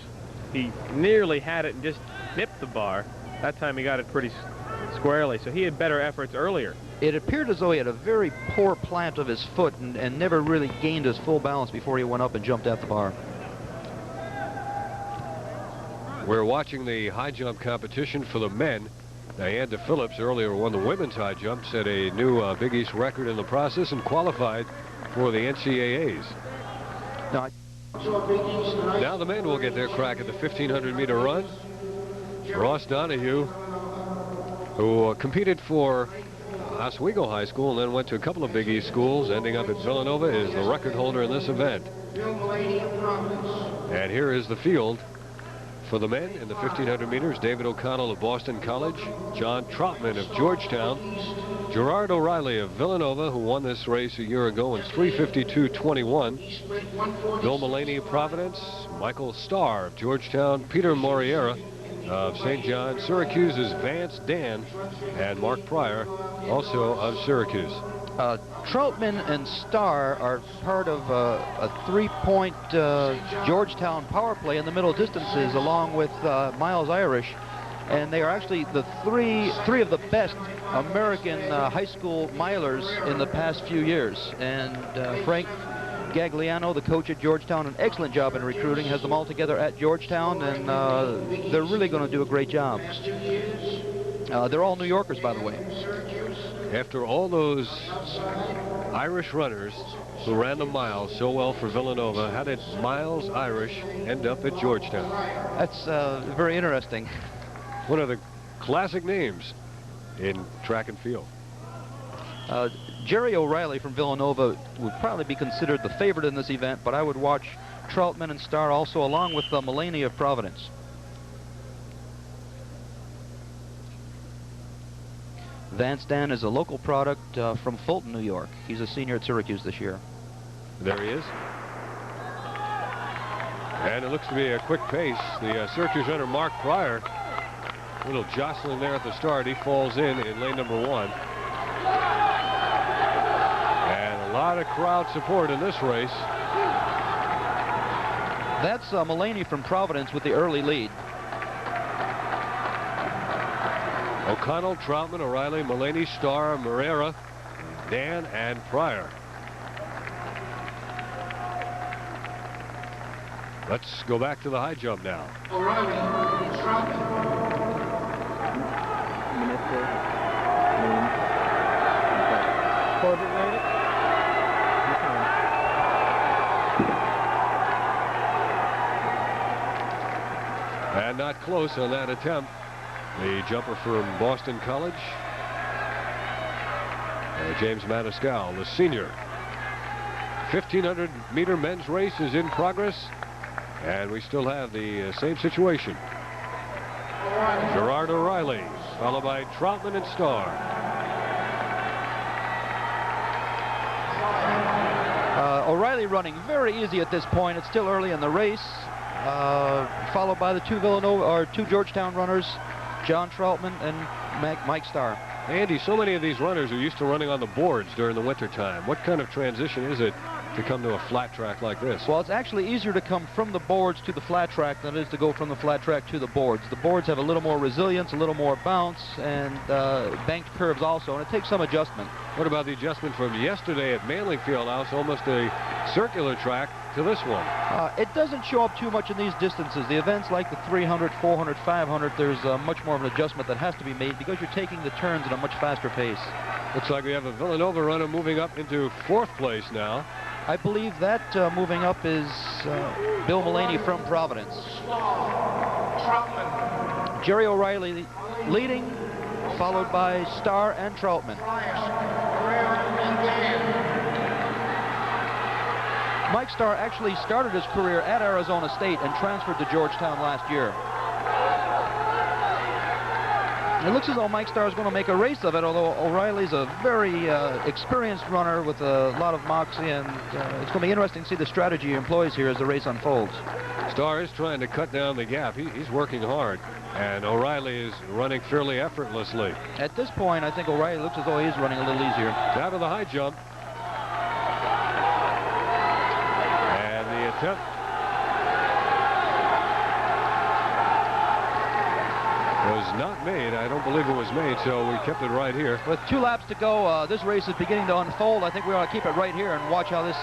he nearly had it and just nipped the bar. That time he got it pretty squarely, so he had better efforts earlier. It appeared as though he had a very poor plant of his foot and never really gained his full balance before he went up and jumped at the bar. We're watching the high jump competition for the men. Diane DePhillips earlier won the women's high jump, set a new Big East record in the process, and qualified for the NCAAs. Now the men will get their crack at the 1,500-meter run. Ross Donahue, who competed for Oswego High School and then went to a couple of Big East schools, ending up at Villanova, is the record holder in this event. And here is the field for the men in the 1,500 meters. David O'Connell of Boston College, John Troutman of Georgetown, Gerard O'Reilly of Villanova, who won this race a year ago in 3:52.21, Bill Mullaney of Providence, Michael Starr of Georgetown, Peter Moriera of St. John, Syracuse's Vance Dan, and Mark Pryor, also of Syracuse. Troutman and Starr are part of a three-point Georgetown power play in the middle distances, along with Miles Irish, and they are actually the three of the best American high school milers in the past few years. And Frank Gagliano, the coach at Georgetown, an excellent job in recruiting, has them all together at Georgetown, and they're really going to do a great job. They're all New Yorkers, by the way. After all those Irish runners who ran the miles so well for Villanova, how did Miles Irish end up at Georgetown? That's very interesting. One of the classic names in track and field. Jerry O'Reilly from Villanova would probably be considered the favorite in this event, but I would watch Troutman and Starr also, along with Mullaney of Providence. Vance Dan is a local product from Fulton, New York. He's a senior at Syracuse this year. There he is. And it looks to be a quick pace. The Syracuse runner, Mark Pryor, a little jostling there at the start. He falls in lane number 1. And a lot of crowd support in this race. That's Mullaney from Providence with the early lead. O'Connell, Troutman, O'Reilly, Mullaney, Starr, Moreira, Dan, and Pryor. Let's go back to the high jump now. O'Reilly, Troutman. close on that attempt. The jumper from Boston College, James Maniscal, the senior. 1,500-meter men's race is in progress, and we still have the same situation. Gerard O'Reilly, followed by Troutman and Starr. O'Reilly running very easy at this point. It's still early in the race. Followed by the two Georgetown runners, John Troutman and Mike Starr. Andy, so many of these runners are used to running on the boards during the wintertime. What kind of transition is it to come to a flat track like this? Well, it's actually easier to come from the boards to the flat track than it is to go from the flat track to the boards. The boards have a little more resilience, a little more bounce, and banked curves also, and it takes some adjustment. What about the adjustment from yesterday at Manley Fieldhouse, almost a circular track, to this one? It doesn't show up too much in these distances. The events like the 300, 400, 500, there's much more of an adjustment that has to be made because you're taking the turns at a much faster pace. Looks like we have a Villanova runner moving up into 4th place now. I believe that moving up is Bill Mullaney from Providence. Jerry O'Reilly leading, followed by Starr and Troutman. Mike Starr actually started his career at Arizona State and transferred to Georgetown last year. It looks as though Mike Starr is going to make a race of it, although O'Reilly's a very experienced runner with a lot of moxie, and it's going to be interesting to see the strategy he employs here as the race unfolds. Starr is trying to cut down the gap. He's working hard, and O'Reilly is running fairly effortlessly. At this point, I think O'Reilly looks as though he's running a little easier. Down to the high jump. And the attempt. Was not made. I don't believe it was made, so we kept it right here. With 2 laps to go, this race is beginning to unfold. I think we ought to keep it right here and watch how this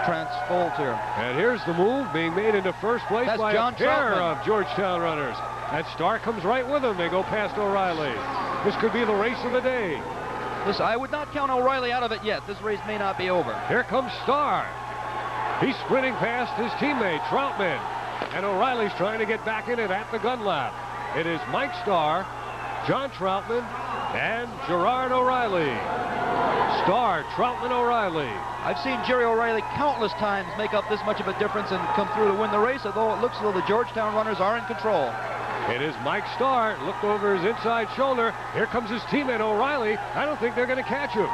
transfolds here. And here's the move being made into first place by a pair of Georgetown runners. And Starr comes right with them. They go past O'Reilly. This could be the race of the day. I would not count O'Reilly out of it yet. This race may not be over. Here comes Starr. He's sprinting past his teammate, Troutman. And O'Reilly's trying to get back in it at the gun lap. It is Mike Starr, John Troutman, and Gerard O'Reilly. Starr, Troutman, O'Reilly. I've seen Jerry O'Reilly countless times make up this much of a difference and come through to win the race, although it looks as though the Georgetown runners are in control. It is Mike Starr, looked over his inside shoulder. Here comes his teammate, O'Reilly. I don't think they're going to catch him.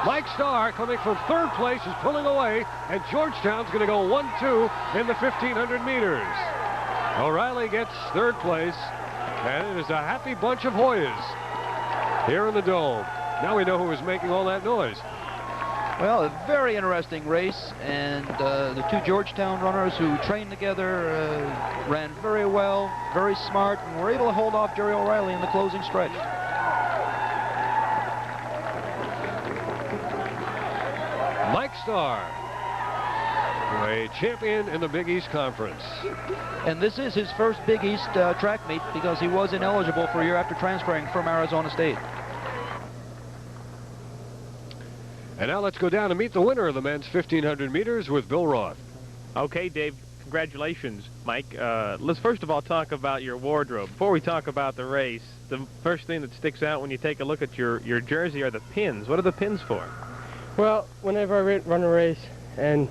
Mike Starr, coming from 3rd place, is pulling away, and Georgetown's going to go 1-2 in the 1,500 meters. O'Reilly gets 3rd place. And it is a happy bunch of Hoyas here in the Dome. Now we know who was making all that noise. Well, a very interesting race, and the 2 Georgetown runners who trained together ran very well, very smart, and were able to hold off Jerry O'Reilly in the closing stretch. Mike Starr, a champion in the Big East Conference. And this is his first Big East track meet because he was ineligible for a year after transferring from Arizona State. And now let's go down and meet the winner of the men's 1,500 meters with Bill Roth. Okay, Dave, congratulations, Mike. Let's first of all talk about your wardrobe. Before we talk about the race, the first thing that sticks out when you take a look at your jersey are the pins. What are the pins for? Well, whenever I run a race, and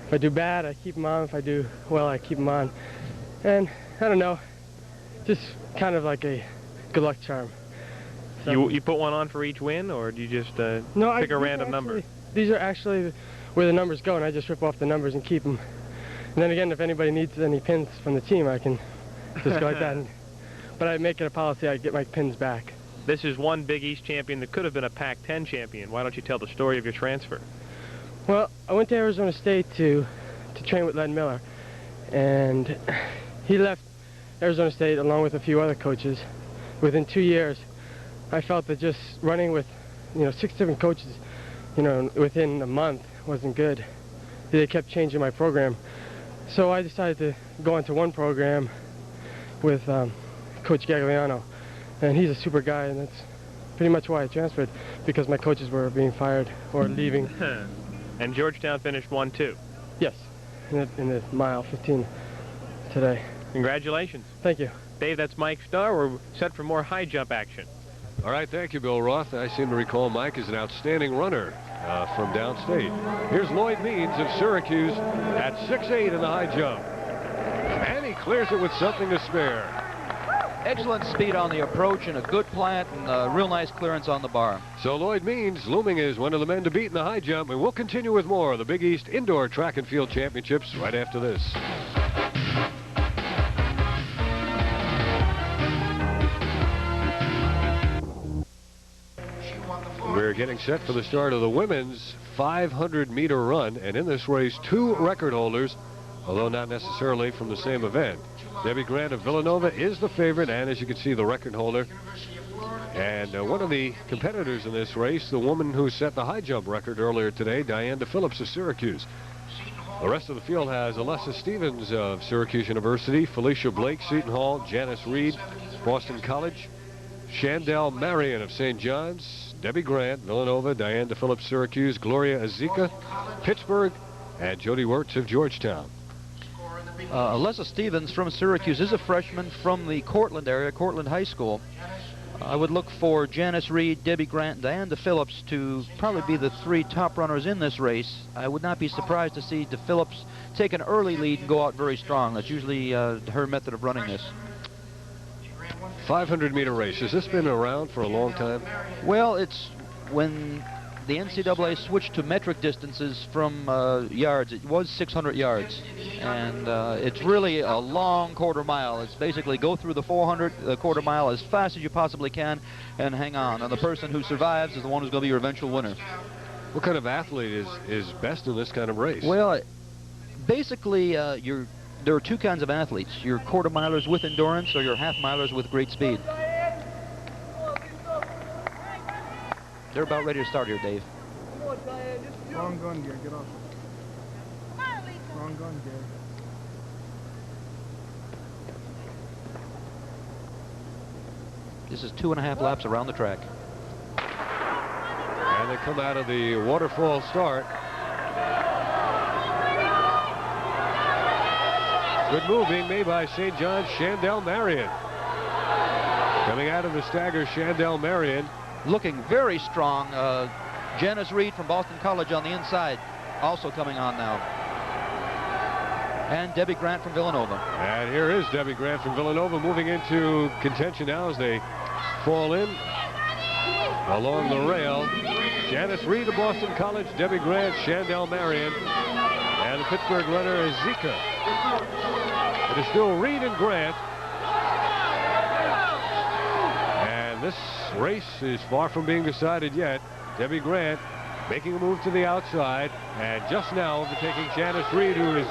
if I do bad, I keep them on. If I do well, I keep them on. And I don't know, just kind of like a good luck charm. So, you put one on for each win, or do you just no, pick a random number? These are actually where the numbers go, and I just rip off the numbers and keep them. And then again, if anybody needs any pins from the team, I can just go like that. But I make it a policy I get my pins back. This is one Big East champion that could have been a Pac-10 champion. Why don't you tell the story of your transfer? Well, I went to Arizona State to train with Len Miller, and he left Arizona State along with a few other coaches. Within 2 years, I felt that just running with, 6 different coaches, within a month wasn't good. They kept changing my program. So I decided to go into one program with Coach Gagliano, and he's a super guy, and that's pretty much why I transferred, because my coaches were being fired or leaving. And Georgetown finished 1-2. Yes, in the mile 15 today. Congratulations. Thank you. Dave, that's Mike Starr. We're set for more high jump action. All right, thank you, Bill Roth. I seem to recall Mike is an outstanding runner from downstate. Here's Lloyd Means of Syracuse at 6'8" in the high jump. And he clears it with something to spare. Excellent speed on the approach and a good plant and a real nice clearance on the bar. So Lloyd Means looming as one of the men to beat in the high jump, and we'll continue with more of the Big East Indoor Track and Field Championships right after this. We're getting set for the start of the women's 500-meter run, and in this race, 2 record holders, although not necessarily from the same event. Debbie Grant of Villanova is the favorite, and as you can see, the record holder. And one of the competitors in this race, the woman who set the high jump record earlier today, Diane DePhillips of Syracuse. The rest of the field has Alessa Stevens of Syracuse University, Felicia Blake, Seton Hall, Janice Reed, Boston College, Chandel Marion of St. John's, Debbie Grant, Villanova, Diane DePhillips, Syracuse, Gloria Azika, Pittsburgh, and Jody Wirtz of Georgetown. Alessa Stevens from Syracuse is a freshman from the Cortland area, Cortland High School. I would look for Janice Reed, Debbie Grant, and Diane DePhillips to probably be the 3 top runners in this race. I would not be surprised to see DePhillips take an early lead and go out very strong. That's usually her method of running this. 500-meter race. Has this been around for a long time? Well, it's when the NCAA switched to metric distances from yards. It was 600 yards, and it's really a long quarter mile. It's basically go through the 400 quarter mile as fast as you possibly can and hang on. And the person who survives is the one who's going to be your eventual winner. What kind of athlete is best in this kind of race? Well, basically, there are 2 kinds of athletes. Your quarter milers with endurance or your half milers with great speed. They're about ready to start here, Dave. Wrong gun gear, get off. Wrong gun gear. This is 2.5 laps around the track. And they come out of the waterfall start. Good move being made by St. John's Chandel Marion. Coming out of the stagger, Chandel Marion. Looking very strong. Janice Reed from Boston College on the inside, also coming on now. And Debbie Grant from Villanova. And here is Debbie Grant from Villanova moving into contention now as they fall in along the rail. Janice Reed of Boston College, Debbie Grant, Chandel Marion, and the Pittsburgh runner Azika. It is still Reed and Grant. And this race is far from being decided yet. Debbie Grant making a move to the outside, and just now overtaking Janice Reed, who is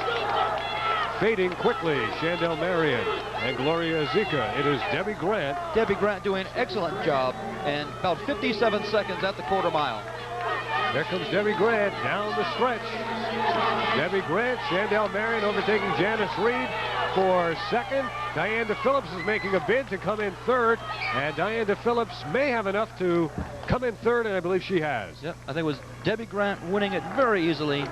fading quickly. Chandel Marion and Gloria Azika. It is Debbie Grant. Debbie Grant doing an excellent job, and about 57 seconds at the quarter mile. There comes Debbie Grant down the stretch. Debbie Grant, Chandel Marion overtaking Janice Reed for second. Diane DePhillips is making a bid to come in third, and Diane DePhillips may have enough to come in third, and I believe she has. Yep, I think it was Debbie Grant winning it very easily,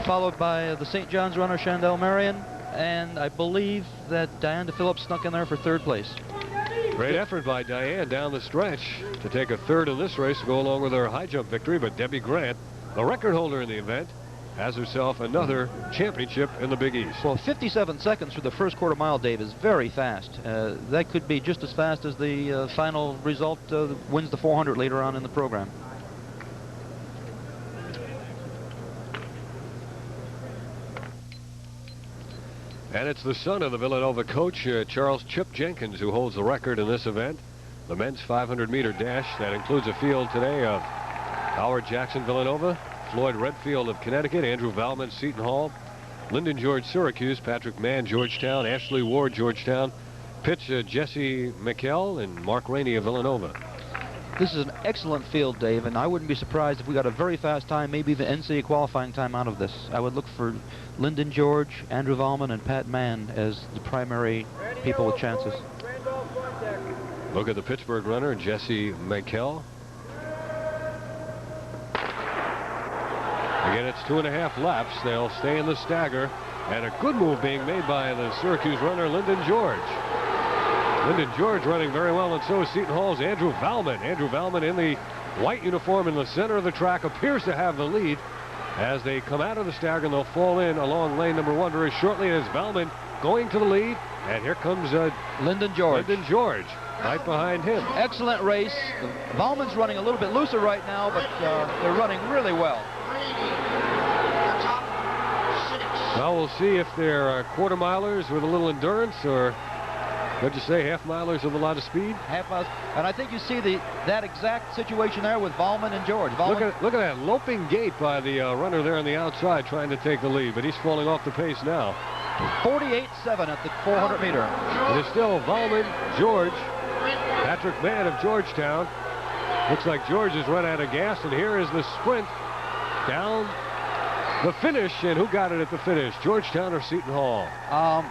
followed by the St. John's runner Chandel Marion, and I believe that Diane DePhillips snuck in there for 3rd place. Great effort by Diane down the stretch to take a third in this race to go along with her high jump victory, but Debbie Grant, the record holder in the event, has herself another championship in the Big East. Well, 57 seconds for the first quarter mile, Dave, is very fast. That could be just as fast as the final result wins the 400 later on in the program. And it's the son of the Villanova coach, Charles Chip Jenkins, who holds the record in this event. The men's 500-meter dash that includes a field today of Howard Jackson, Villanova, Floyd Redfield of Connecticut, Andrew Valman, Seton Hall, Lyndon George, Syracuse, Patrick Mann, Georgetown, Ashley Ward, Georgetown, Pitch Jesse McKell, and Mark Rainey of Villanova. This is an excellent field, Dave, and I wouldn't be surprised if we got a very fast time, maybe the NCAA qualifying time out of this. I would look for Lyndon George, Andrew Valman, and Pat Mann as the primary people with chances. Look at the Pittsburgh runner, Jesse McKell. Again, it's 2.5 laps. They'll stay in the stagger. And a good move being made by the Syracuse runner, Lyndon George. Lyndon George running very well, and so is Seton Hall's Andrew Valman. Andrew Valman in the white uniform in the center of the track appears to have the lead. As they come out of the stagger, they'll fall in along lane number 1 very shortly as Valman going to the lead. And here comes Lyndon George. Lyndon George right behind him. Excellent race. Valman's running a little bit looser right now, but they're running really well. Well, we'll see if they're quarter milers with a little endurance, or what'd you say, half milers with a lot of speed? Half miles. And I think you see that exact situation there with Valman and George. Valman, Look at that loping gait by the runner there on the outside trying to take the lead, but he's falling off the pace now. 48.7 at the 400 meter. It is still Valman, George, Patrick Mann of Georgetown. Looks like George has run out of gas, and here is the sprint down the finish. And who got it at the finish, Georgetown or Seton Hall?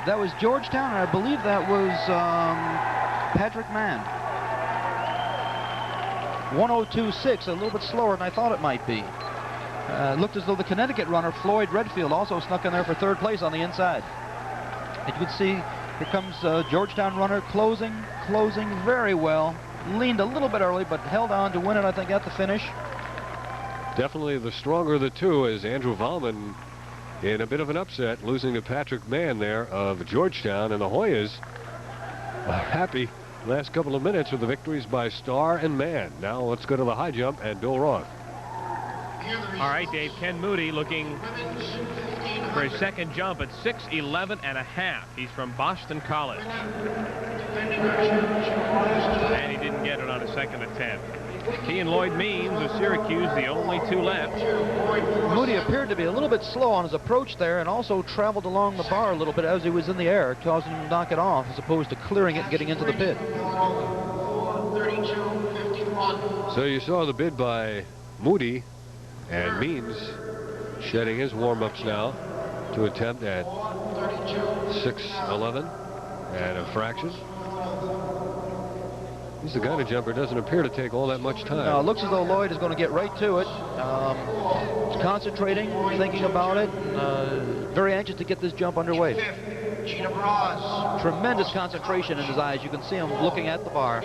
That was Georgetown, and I believe that was Patrick Mann. 1:02.6, a little bit slower than I thought it might be. Looked as though the Connecticut runner, Floyd Redfield, also snuck in there for 3rd place on the inside. And you can see, here comes Georgetown runner closing very well. Leaned a little bit early, but held on to win it, I think, at the finish. Definitely the stronger of the two is Andrew Valman in a bit of an upset, losing to Patrick Mann there of Georgetown. And the Hoyas are happy last couple of minutes with the victories by Starr and Mann. Now let's go to the high jump and Bill Roth. All right, Dave. Ken Moody looking for his second jump at 6:11.5. He's from Boston College. And he didn't get it on a second attempt. He and Lloyd Means of Syracuse, the only two left. Moody appeared to be a little bit slow on his approach there, and also traveled along the bar a little bit as he was in the air, causing him to knock it off as opposed to clearing it and getting into the pit. So you saw the bid by Moody, and Means shedding his warm-ups now to attempt at 6:11 and a fraction. He's the kind of jumper doesn't appear to take all that much time. Now, it looks as though Lloyd is going to get right to it. He's concentrating, thinking about it, very anxious to get this jump underway. Tremendous concentration in his eyes. You can see him looking at the bar,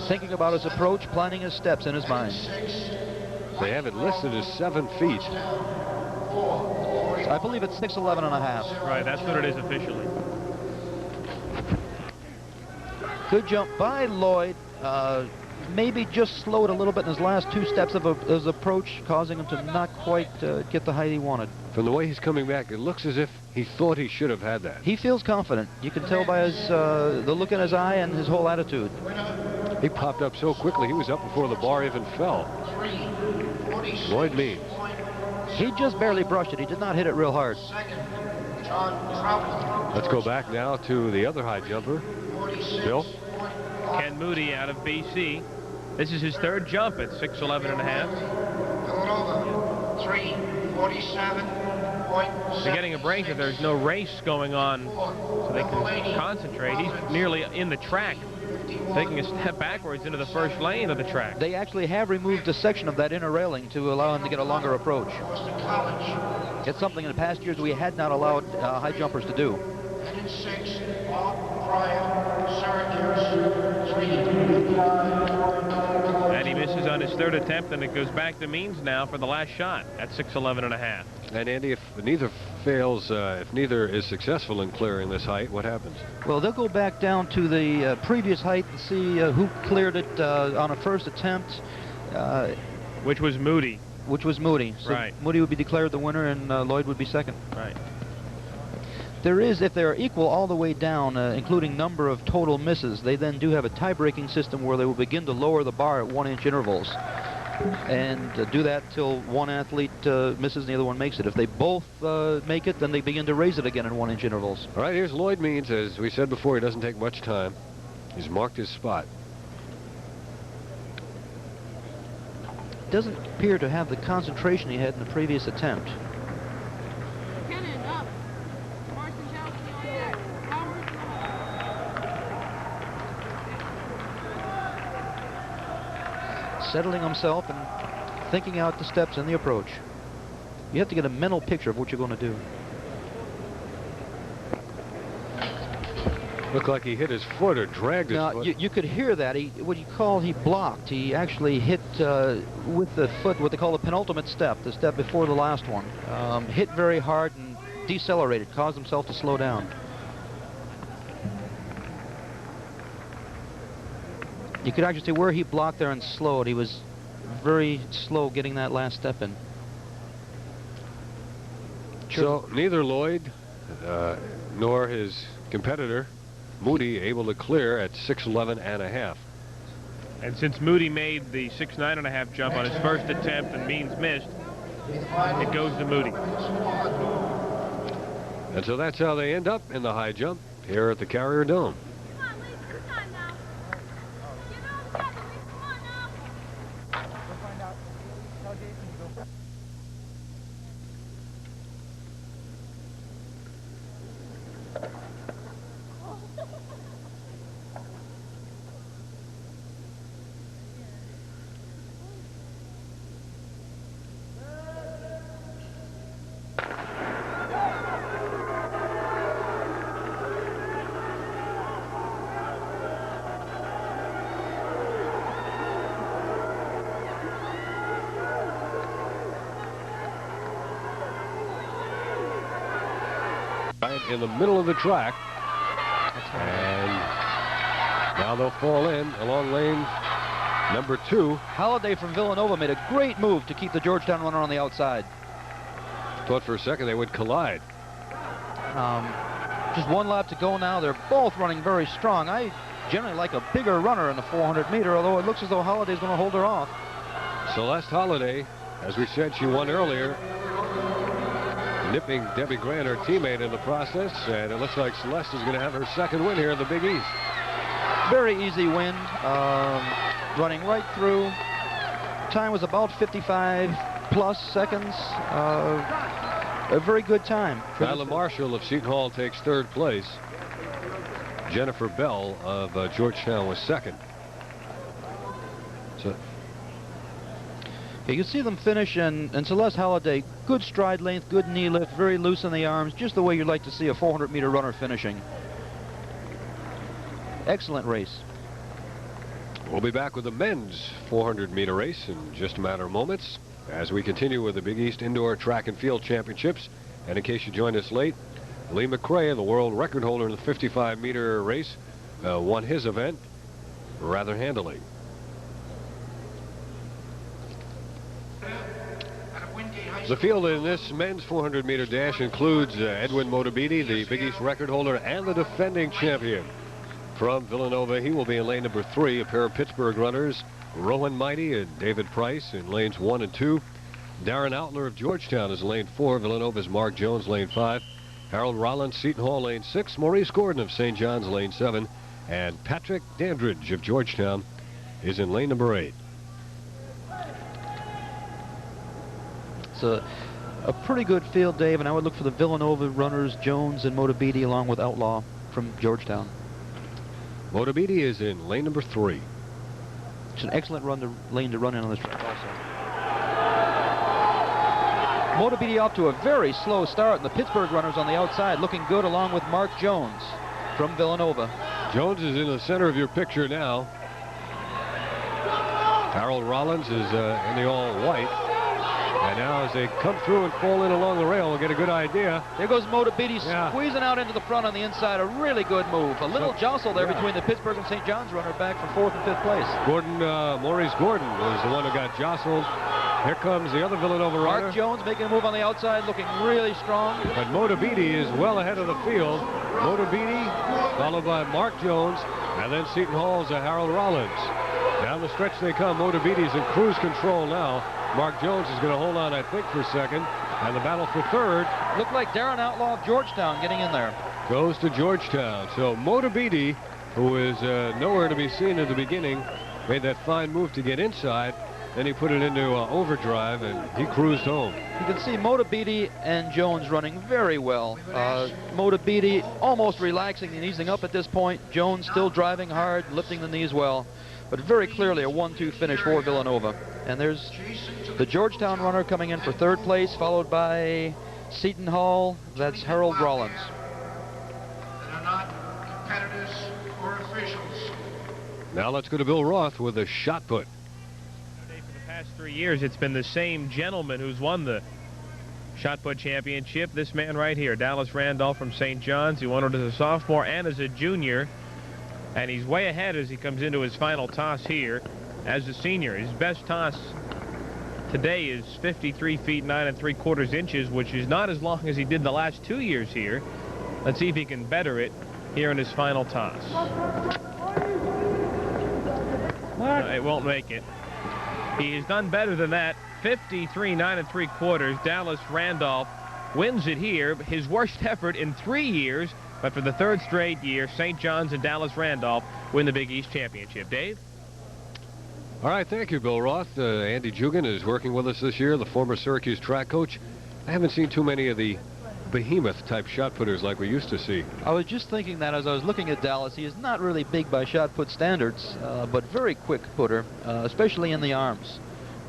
thinking about his approach, planning his steps in his mind. They have it listed as 7 feet. I believe it's 6:11.5. Right, that's what it is officially. Good jump by Lloyd. Maybe just slowed a little bit in his last 2 steps of his approach, causing him to not quite get the height he wanted. From the way he's coming back, it looks as if he thought he should have had that. He feels confident. You can tell by his the look in his eye and his whole attitude. He popped up so quickly, he was up before the bar even fell. Lloyd Means. He just barely brushed it. He did not hit it real hard. Let's go back now to the other high jumper, Bill. Ken Moody out of BC. This is his 3rd jump at 6:11.5. They're getting a break if there's no race going on, so they can concentrate. He's nearly in the track, taking a step backwards into the first lane of the track. They actually have removed a section of that inner railing to allow him to get a longer approach. It's something in the past years we had not allowed high jumpers to do. And he misses on his 3rd attempt, and it goes back to Means now for the last shot at 6:11.5. And Andy, if neither fails, if neither is successful in clearing this height, what happens? Well, they'll go back down to the previous height and see who cleared it on a first attempt. Which was Moody. Which was Moody. So right. Moody would be declared the winner, and Lloyd would be second. Right. There is, if they're equal all the way down, including number of total misses, they then do have a tie-breaking system where they will begin to lower the bar at 1-inch intervals. And do that till one athlete misses and the other one makes it. If they both make it, then they begin to raise it again in 1-inch intervals. All right, here's Lloyd Means. As we said before, he doesn't take much time. He's marked his spot. Doesn't appear to have the concentration he had in the previous attempt. Settling himself and thinking out the steps in the approach. You have to get a mental picture of what you're going to do. Looked like he hit his foot or dragged his foot. You could hear that. He blocked. He actually hit with the foot, what they call the penultimate step, the step before the last one. Hit very hard and decelerated, caused himself to slow down. You could actually see where he blocked there and slowed. He was very slow getting that last step in. So neither Lloyd nor his competitor, Moody, able to clear at 6'11½". And since Moody made the 6'9½" jump on his first attempt and Means missed, it goes to Moody. And so that's how they end up in the high jump here at the Carrier Dome. Right in the middle of the track. And now they'll fall in along lane number 2. Holliday from Villanova made a great move to keep the Georgetown runner on the outside. Thought for a second they would collide. Just one lap to go now. They're both running very strong. I generally like a bigger runner in the 400 meter, although it looks as though Holliday's going to hold her off. Celeste Holliday, as we said, she won earlier, nipping Debbie Grant, her teammate, in the process, and it looks like Celeste is going to have her second win here in the Big East. Very easy win, running right through. Time was about 55 plus seconds. A very good time. Nyla Marshall of Seton Hall takes third place. Jennifer Bell of Georgetown was second. So you can see them finish, and Celeste Holliday, good stride length, good knee lift, very loose in the arms, just the way you'd like to see a 400-meter runner finishing. Excellent race. We'll be back with the men's 400-meter race in just a matter of moments as we continue with the Big East Indoor Track and Field Championships. And in case you joined us late, Lee McRae, the world record holder in the 55-meter race, won his event rather handily. The field in this men's 400-meter dash includes Edwin Motabiti, the Big East record holder and the defending champion. From Villanova, he will be in lane number 3. A pair of Pittsburgh runners, Rowan Mighty and David Price, in lanes 1 and 2. Darren Outler of Georgetown is in lane 4. Villanova's Mark Jones, lane 5. Harold Rollins, Seton Hall, lane 6. Maurice Gordon of St. John's, lane 7. And Patrick Dandridge of Georgetown is in lane number 8. It's a pretty good field, Dave, and I would look for the Villanova runners, Jones and Motabiti, along with Outlaw from Georgetown. Motabiti is in lane number 3. It's an excellent lane to run in on this track also. Motabiti off to a very slow start, and the Pittsburgh runners on the outside looking good, along with Mark Jones from Villanova. Jones is in the center of your picture now. Harold Rollins is in the all-white. And now as they come through and fall in along the rail, we'll get a good idea. There goes Motabiti squeezing out into the front on the inside. A really good move. A little jostle there between the Pittsburgh and St. John's runner back for 4th and 5th place. Gordon, Maurice Gordon was the one who got jostled. Here comes the other Villanova runner. Mark Jones making a move on the outside, looking really strong. But Motabiti is well ahead of the field. Motabiti followed by Mark Jones, and then Seton Hall's Harold Rollins. Down the stretch they come. Motabiti's in cruise control now. Mark Jones is going to hold on, I think, for second. And the battle for third. Looked like Darren Outlaw of Georgetown getting in there. Goes to Georgetown. So Motabiti, who is nowhere to be seen at the beginning, made that fine move to get inside. Then he put it into overdrive, and he cruised home. You can see Motabiti and Jones running very well. Motabiti almost relaxing and easing up at this point. Jones still driving hard, lifting the knees well. But very clearly a 1-2 finish for Villanova. And there's the Georgetown runner coming in for 3rd place, followed by Seton Hall. That's Harold Rollins. They're not competitors Now let's go to Bill Roth with a shot put. For the past 3 years, it's been the same gentleman who's won the shot put championship. This man right here, Dallas Randolph from St. John's. He won it as a sophomore and as a junior. And he's way ahead as he comes into his final toss here as a senior. His best toss today is 53 feet 9 3/4 inches, which is not as long as he did the last 2 years here. Let's see if he can better it here in his final toss. It won't make it. He has done better than that. 53 9 3/4. Dallas Randolph wins it here. His worst effort in 3 years, but for the 3rd straight year, St. John's and Dallas Randolph win the Big East Championship. Dave? All right, thank you, Bill Roth. Andy Jugan is working with us this year, the former Syracuse track coach. I haven't seen too many of the behemoth-type shot putters like we used to see. I was just thinking that as I was looking at Dallas. He is not really big by shot put standards, but very quick putter, especially in the arms.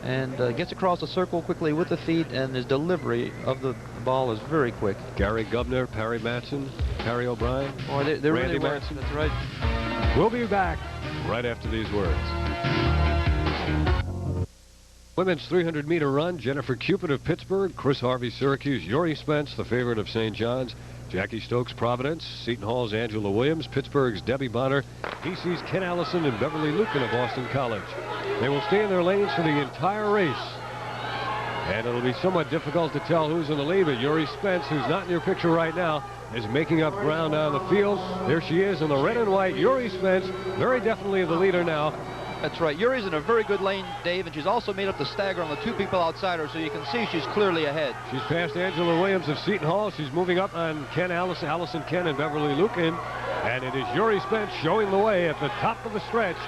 And gets across the circle quickly with the feet, and his delivery of the ball is very quick. Gary Gubner, Perry Matson, Perry O'Brien, Boy, they Randy really were. Matson. That's right. We'll be back right after these words. Women's 300-meter run, Jennifer Cupid of Pittsburgh, Chris Harvey, Syracuse, Yuri Spence, the favorite of St. John's, Jackie Stokes, Providence, Seton Hall's Angela Williams, Pittsburgh's Debbie Bonner, BC's Ken Allison, and Beverly Lucan of Boston College. They will stay in their lanes for the entire race. And it'll be somewhat difficult to tell who's in the lead, but Yuri Spence, who's not in your picture right now, is making up ground down the field. There she is in the red and white. Yuri Spence, very definitely the leader now. That's right. Yuri's in a very good lane, Dave, and she's also made up the stagger on the 2 people outside her, so you can see she's clearly ahead. She's past Angela Williams of Seton Hall. She's moving up on Ken Allison Ken, and Beverly Lucan. And it is Yuri Spence showing the way at the top of the stretch.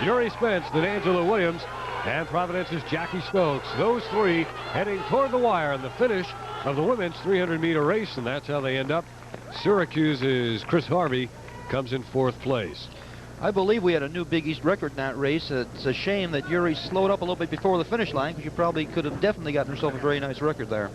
Yuri Spence, then Angela Williams, and Providence's Jackie Stokes. Those 3 heading toward the wire in the finish of the women's 300-meter race, and that's how they end up. Syracuse's Chris Harvey comes in 4th place. I believe we had a new Big East record in that race. It's a shame that Yuri slowed up a little bit before the finish line, because she probably could have definitely gotten herself a very nice record there.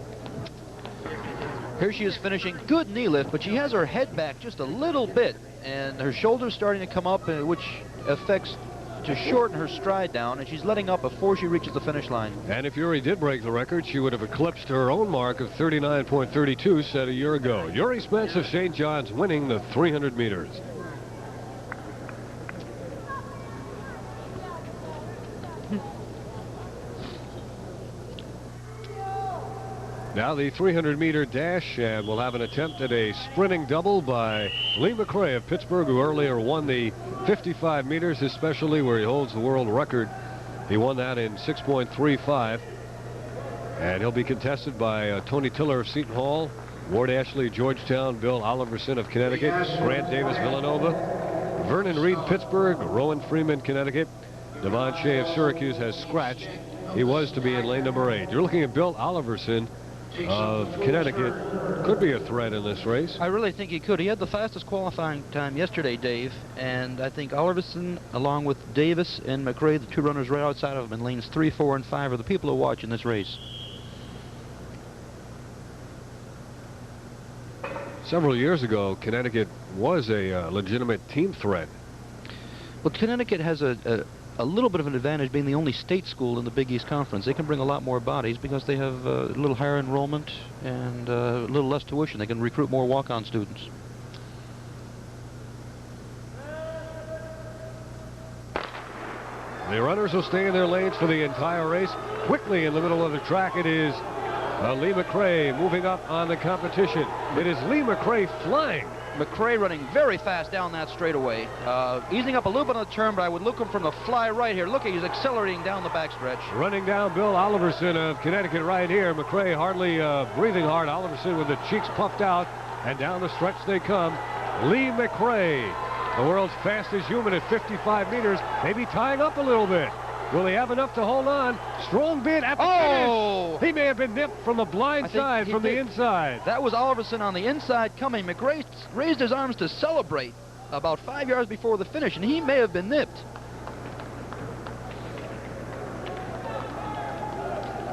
Here she is finishing. Good knee lift, but she has her head back just a little bit, and her shoulders starting to come up, which affects to shorten her stride down, and she's letting up before she reaches the finish line. And if Yuri did break the record, she would have eclipsed her own mark of 39.32 set a year ago. Yuri Spence of St. John's winning the 300 meters. Now the 300-meter dash, and we'll have an attempt at a sprinting double by Lee McRae of Pittsburgh, who earlier won the 55 meters, especially where he holds the world record. He won that in 6.35. And he'll be contested by Tony Tiller of Seton Hall, Ward Ashley, Georgetown, Bill Oliverson of Connecticut, Grant Davis, Villanova, Vernon Reed, Pittsburgh, Rowan Freeman, Connecticut. Devon Shea of Syracuse has scratched. He was to be in lane number 8. You're looking at Bill Oliverson of Connecticut. Could be a threat in this race. I really think he could. He had the fastest qualifying time yesterday, Dave, and I think Oliverson, along with Davis and McRae, the 2 runners right outside of him in lanes 3, 4, and 5, are the people who watch in this race. Several years ago, Connecticut was a legitimate team threat. Well, Connecticut has a little bit of an advantage being the only state school in the Big East Conference. They can bring a lot more bodies because they have a little higher enrollment and a little less tuition. They can recruit more walk-on students. The runners will stay in their lanes for the entire race. Quickly in the middle of the track, it is Lee McRae moving up on the competition. It is Lee McRae flying. McRae running very fast down that straightaway. Easing up a little bit on the turn, but I would look him from the fly right here. Look, he's accelerating down the backstretch. Running down Bill Oliverson of Connecticut right here. McRae hardly breathing hard. Oliverson with the cheeks puffed out, and down the stretch they come. Lee McRae, the world's fastest human at 55 meters, maybe tying up a little bit. Will he have enough to hold on? Strong bid at the finish. He may have been nipped from the blind side, from the inside. That was Oliverson on the inside coming. McRae raised his arms to celebrate about 5 yards before the finish, and he may have been nipped.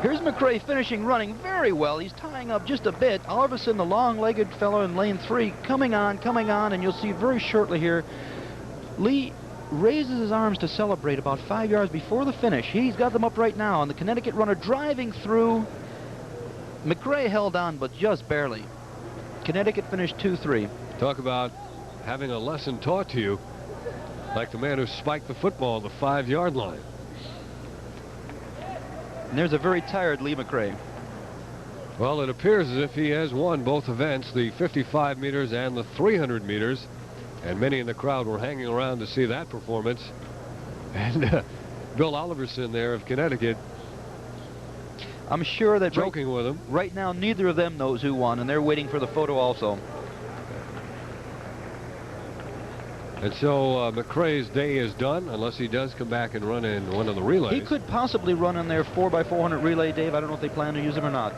Here's McRae finishing running very well. He's tying up just a bit. Oliverson, the long-legged fellow in lane 3, coming on, and you'll see very shortly here, Lee raises his arms to celebrate about 5 yards before the finish. He's got them up right now, and the Connecticut runner driving through. McRae held on, but just barely. Connecticut finished 2-3. Talk about having a lesson taught to you, like the man who spiked the football on the 5-yard line. And there's a very tired Lee McRae. Well, it appears as if he has won both events, the 55 meters and the 300 meters. And many in the crowd were hanging around to see that performance. And Bill Oliverson there of Connecticut, I'm sure that joking with him. Right now, neither of them knows who won, and they're waiting for the photo also. And so McRae's day is done, unless he does come back and run in one of the relays. He could possibly run in their 4x400 relay, Dave. I don't know if they plan to use him or not.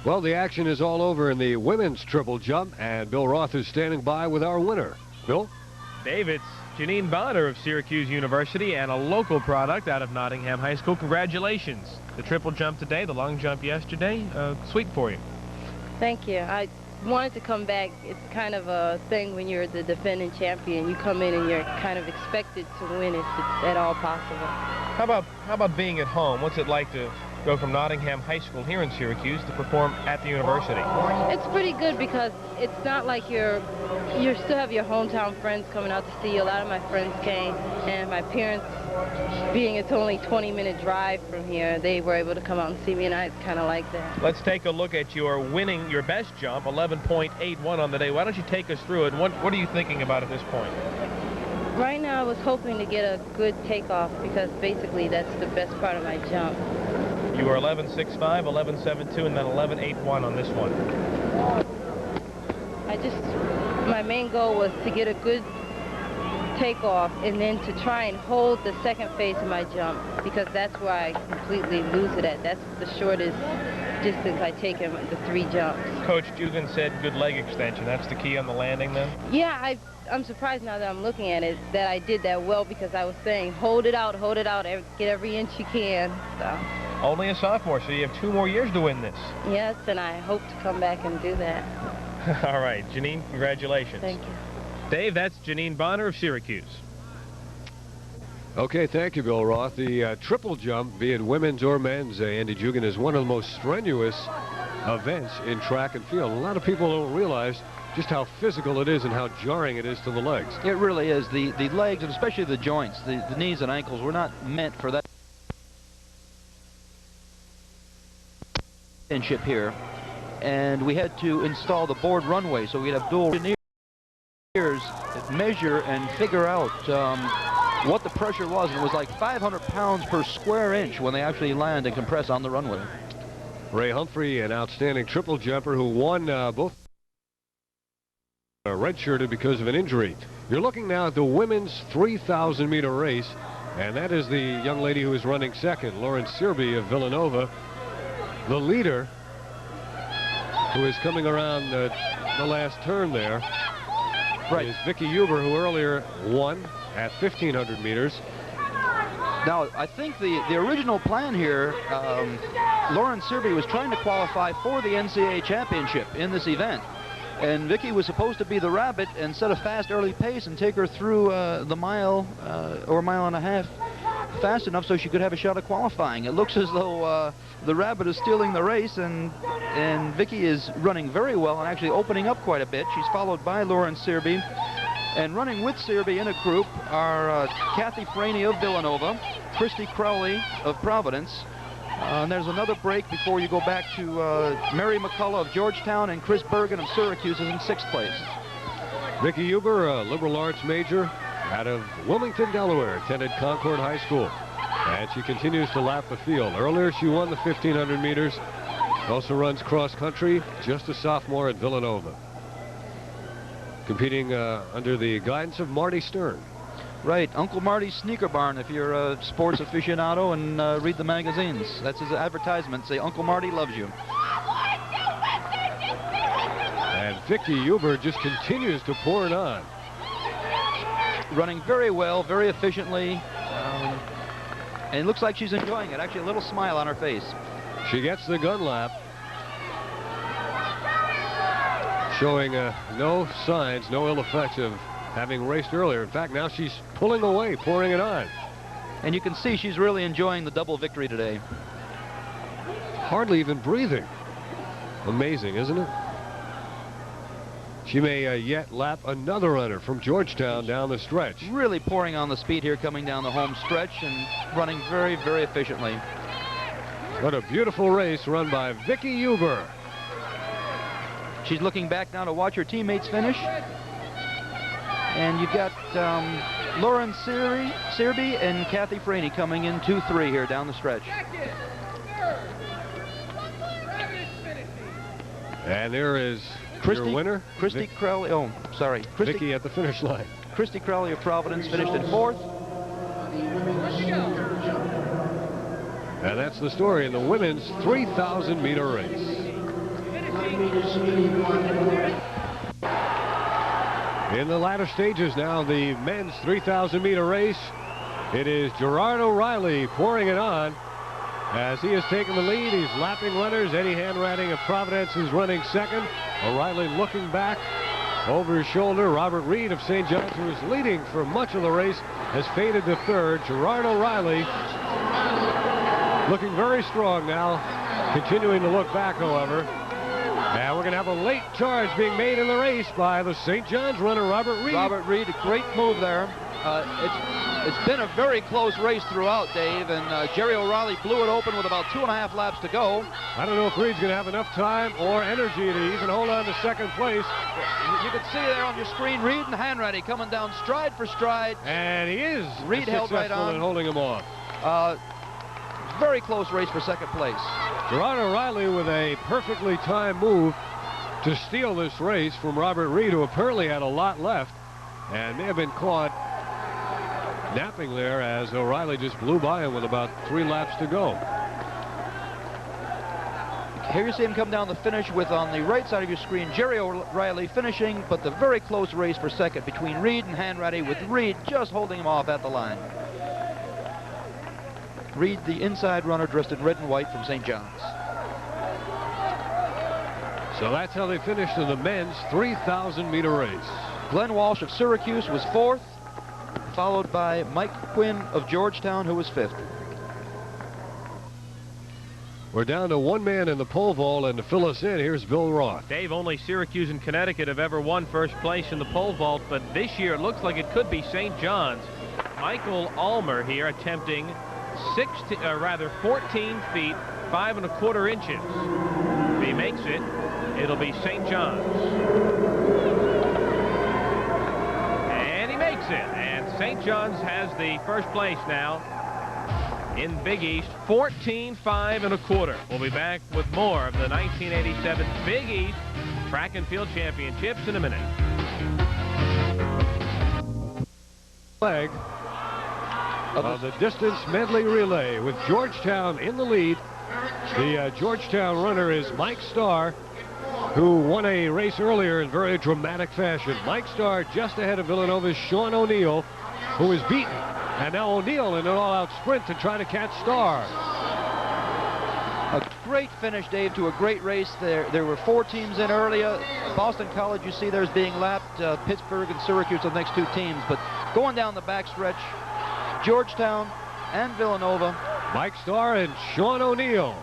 Well, the action is all over in the women's triple jump, and Bill Roth is standing by with our winner. Bill? Dave, it's Janine Bonner of Syracuse University and a local product out of Nottingham High School. Congratulations. The triple jump today, the long jump yesterday, sweet for you. Thank you. I wanted to come back. It's kind of a thing when you're the defending champion. You come in and you're kind of expected to win if it's at all possible. How about being at home? What's it like to go from Nottingham High School here in Syracuse to perform at the university? It's pretty good because it's not like you still have your hometown friends coming out to see you. A lot of my friends came, and my parents, being it's only 20-minute drive from here, they were able to come out and see me, and I kind of like that. Let's take a look at your best jump, 11.81 on the day. Why don't you take us through it? What are you thinking about at this point? Right now, I was hoping to get a good takeoff because basically that's the best part of my jump. You were 11.65, 11.72, and then 11.81 on this one. My main goal was to get a good takeoff and then to try and hold the second phase of my jump because that's where I completely lose it at. That's the shortest distance I take in the 3 jumps. Coach Dugan said good leg extension. That's the key on the landing then? Yeah, I'm surprised now that I'm looking at it that I did that well because I was saying hold it out, get every inch you can. So. Only a sophomore, so you have 2 more years to win this. Yes, and I hope to come back and do that. All right, Janine, congratulations. Thank you. Dave, that's Janine Bonner of Syracuse. Okay, thank you, Bill Roth. The triple jump, be it women's or men's, Andy Jugan, is one of the most strenuous events in track and field. A lot of people don't realize just how physical it is and how jarring it is to the legs. It really is. The legs, and especially the joints, the knees and ankles, were not meant for that championship here. And we had to install the board runway, so we'd have dual engineers measure and figure out what the pressure was. And it was like 500 pounds per square inch when they actually land and compress on the runway. Ray Humphrey, an outstanding triple jumper who won both redshirted because of an injury. You're looking now at the women's 3,000-meter race, and that is the young lady who is running second, Lauren Syrause of Villanova. The leader, who is coming around the last turn there, right, is Vicki Huber, who earlier won at 1,500 meters. Now, I think the original plan here, Lauren Syrause was trying to qualify for the NCAA championship in this event. And Vicki was supposed to be the rabbit and set a fast early pace and take her through the mile or mile and a half fast enough so she could have a shot at qualifying. It looks as though the rabbit is stealing the race, and Vicki is running very well and actually opening up quite a bit. She's followed by Lauren Syrause. And running with Syrause in a group are Kathy Franey of Villanova, Christy Crowley of Providence. And there's another break before you go back to Mary McCullough of Georgetown, and Chris Bergen of Syracuse is in 6th place. Vicki Huber, a liberal arts major out of Wilmington, Delaware, attended Concord High School. And she continues to lap the field. Earlier, she won the 1,500 meters. Also runs cross country, just a sophomore at Villanova. Competing under the guidance of Marty Stern. Right, Uncle Marty's Sneaker Barn, if you're a sports aficionado and read the magazines. That's his advertisement. Say, Uncle Marty loves you. And Vicki Huber just continues to pour it on. Running very well, very efficiently. And it looks like she's enjoying it. Actually, a little smile on her face. She gets the gun lap. showing no signs, no ill effects of having raced earlier. In fact, now she's pulling away, pouring it on. And you can see she's really enjoying the double victory today. Hardly even breathing. Amazing, isn't it? She may yet lap another runner from Georgetown down the stretch. Really pouring on the speed here coming down the home stretch and running very, very efficiently. What a beautiful race run by Vicki Huber. She's looking back now to watch her teammates finish. And you've got Lauren Syrause and Kathy Franey coming in 2-3 here down the stretch. And there is your winner, Christy Crowley. Oh, sorry. Vicki at the finish line. Christy Crowley of Providence finished in 4th. And that's the story in the women's 3,000-meter race. In the latter stages now, the men's 3,000-meter race. It is Gerard O'Reilly pouring it on. As he has taken the lead, he's lapping runners. Eddie Hanratty of Providence is running second. O'Reilly looking back over his shoulder. Robert Reed of St. John's, who was leading for much of the race, has faded to third. Gerard O'Reilly looking very strong now, continuing to look back, however. And we're going to have a late charge being made in the race by the St. John's runner, Robert Reed. Robert Reed, a great move there. It's been a very close race throughout, Dave, and Jerry O'Reilly blew it open with about 2.5 laps to go. I don't know if Reed's going to have enough time or energy to even hold on to second place. You can see there on your screen, Reed and Hanratty coming down stride for stride. And he is Reed held right on. In holding him off. Very close race for second place. Gerard O'Reilly with a perfectly timed move to steal this race from Robert Reed, who apparently had a lot left and may have been caught napping there as O'Reilly just blew by him with about 3 laps to go. Here you see him come down the finish with, on the right side of your screen, Jerry O'Reilly finishing, but the very close race for second between Reed and Hanratty, with Reed just holding him off at the line. Reed, the inside runner dressed in red and white from St. John's. So that's how they finished in the men's 3,000-meter race. Glenn Walsh of Syracuse was 4th, followed by Mike Quinn of Georgetown, who was 5th. We're down to one man in the pole vault, and to fill us in, here's Bill Roth. Dave, only Syracuse and Connecticut have ever won first place in the pole vault, but this year it looks like it could be St. John's. Michael Ulmer here attempting 14 feet 5 1/4 inches. If he makes it, it'll be St. John's. And he makes it. And St. John's has the first place now in Big East, 14 5 1/4. We'll be back with more of the 1987 Big East Track and Field Championships in a minute. Flag of the distance medley relay with Georgetown in the lead. The Georgetown runner is Mike Starr, who won a race earlier in very dramatic fashion. Mike Starr just ahead of Villanova's Sean O'Neill, who is beaten. And now O'Neill in an all-out sprint to try to catch Starr. A great finish, Dave, to a great race. There were 4 teams in earlier. Boston College, you see there's being lapped. Pittsburgh and Syracuse are the next 2 teams. But going down the backstretch, Georgetown and Villanova. Mike Starr and Sean O'Neill.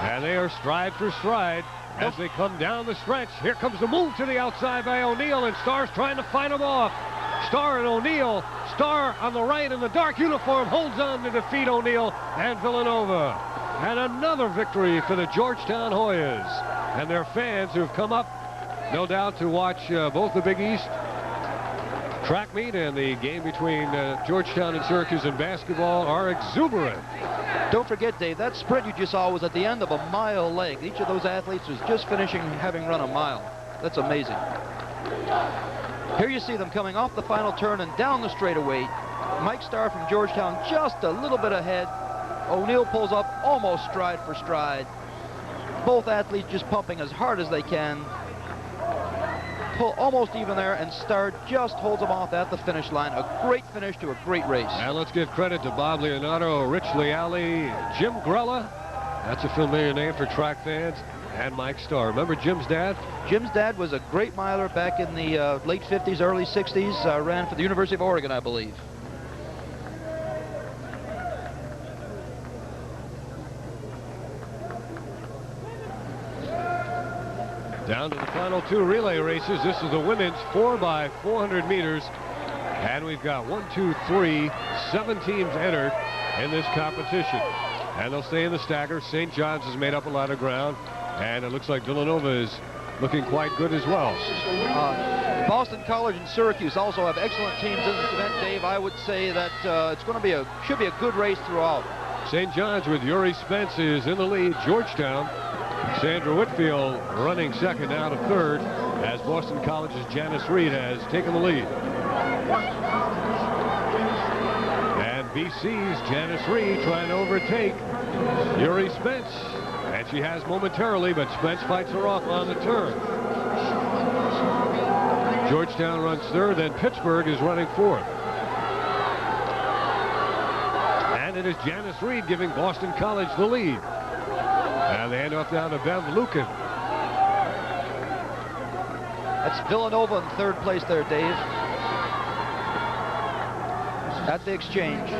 And they are stride for stride as they come down the stretch. Here comes the move to the outside by O'Neill, and Starr's trying to fight him off. Starr and O'Neill. Starr on the right in the dark uniform holds on to defeat O'Neill and Villanova. And another victory for the Georgetown Hoyas and their fans who've come up, no doubt, to watch both the Big East track meet and the game between Georgetown and Syracuse in basketball are exuberant. Don't forget, Dave, that sprint you just saw was at the end of a mile leg. Each of those athletes was just finishing having run a mile. That's amazing. Here you see them coming off the final turn and down the straightaway. Mike Starr from Georgetown just a little bit ahead. O'Neill pulls up almost stride for stride. Both athletes just pumping as hard as they can. Pull almost even there, and Starr just holds them off at the finish line. A great finish to a great race. And let's give credit to Bob Leonardo, Rich Leali, Jim Grella. That's a familiar name for track fans. and Mike Starr. Remember Jim's dad? Jim's dad was a great miler back in the late 50s, early 60s. Ran for the University of Oregon, I believe. Down to the final 2 relay races. This is the women's 4x400 meters. And we've got 7 teams entered in this competition. And they'll stay in the stagger. St. John's has made up a lot of ground. And it looks like Villanova is looking quite good as well. Boston College and Syracuse also have excellent teams in this event, Dave. I would say that it's going to should be a good race throughout. St. John's with Yuri Spence is in the lead. Georgetown, Sandra Whitfield running second, now to third, as Boston College's Janice Reed has taken the lead. And BC's Janice Reed trying to overtake Yuri Spence. And she has momentarily, but Spence fights her off on the turn. Georgetown runs third, then Pittsburgh is running fourth. And it is Janice Reed giving Boston College the lead. And the handoff down to Bev Lucan. That's Villanova in third place there, Dave. At the exchange.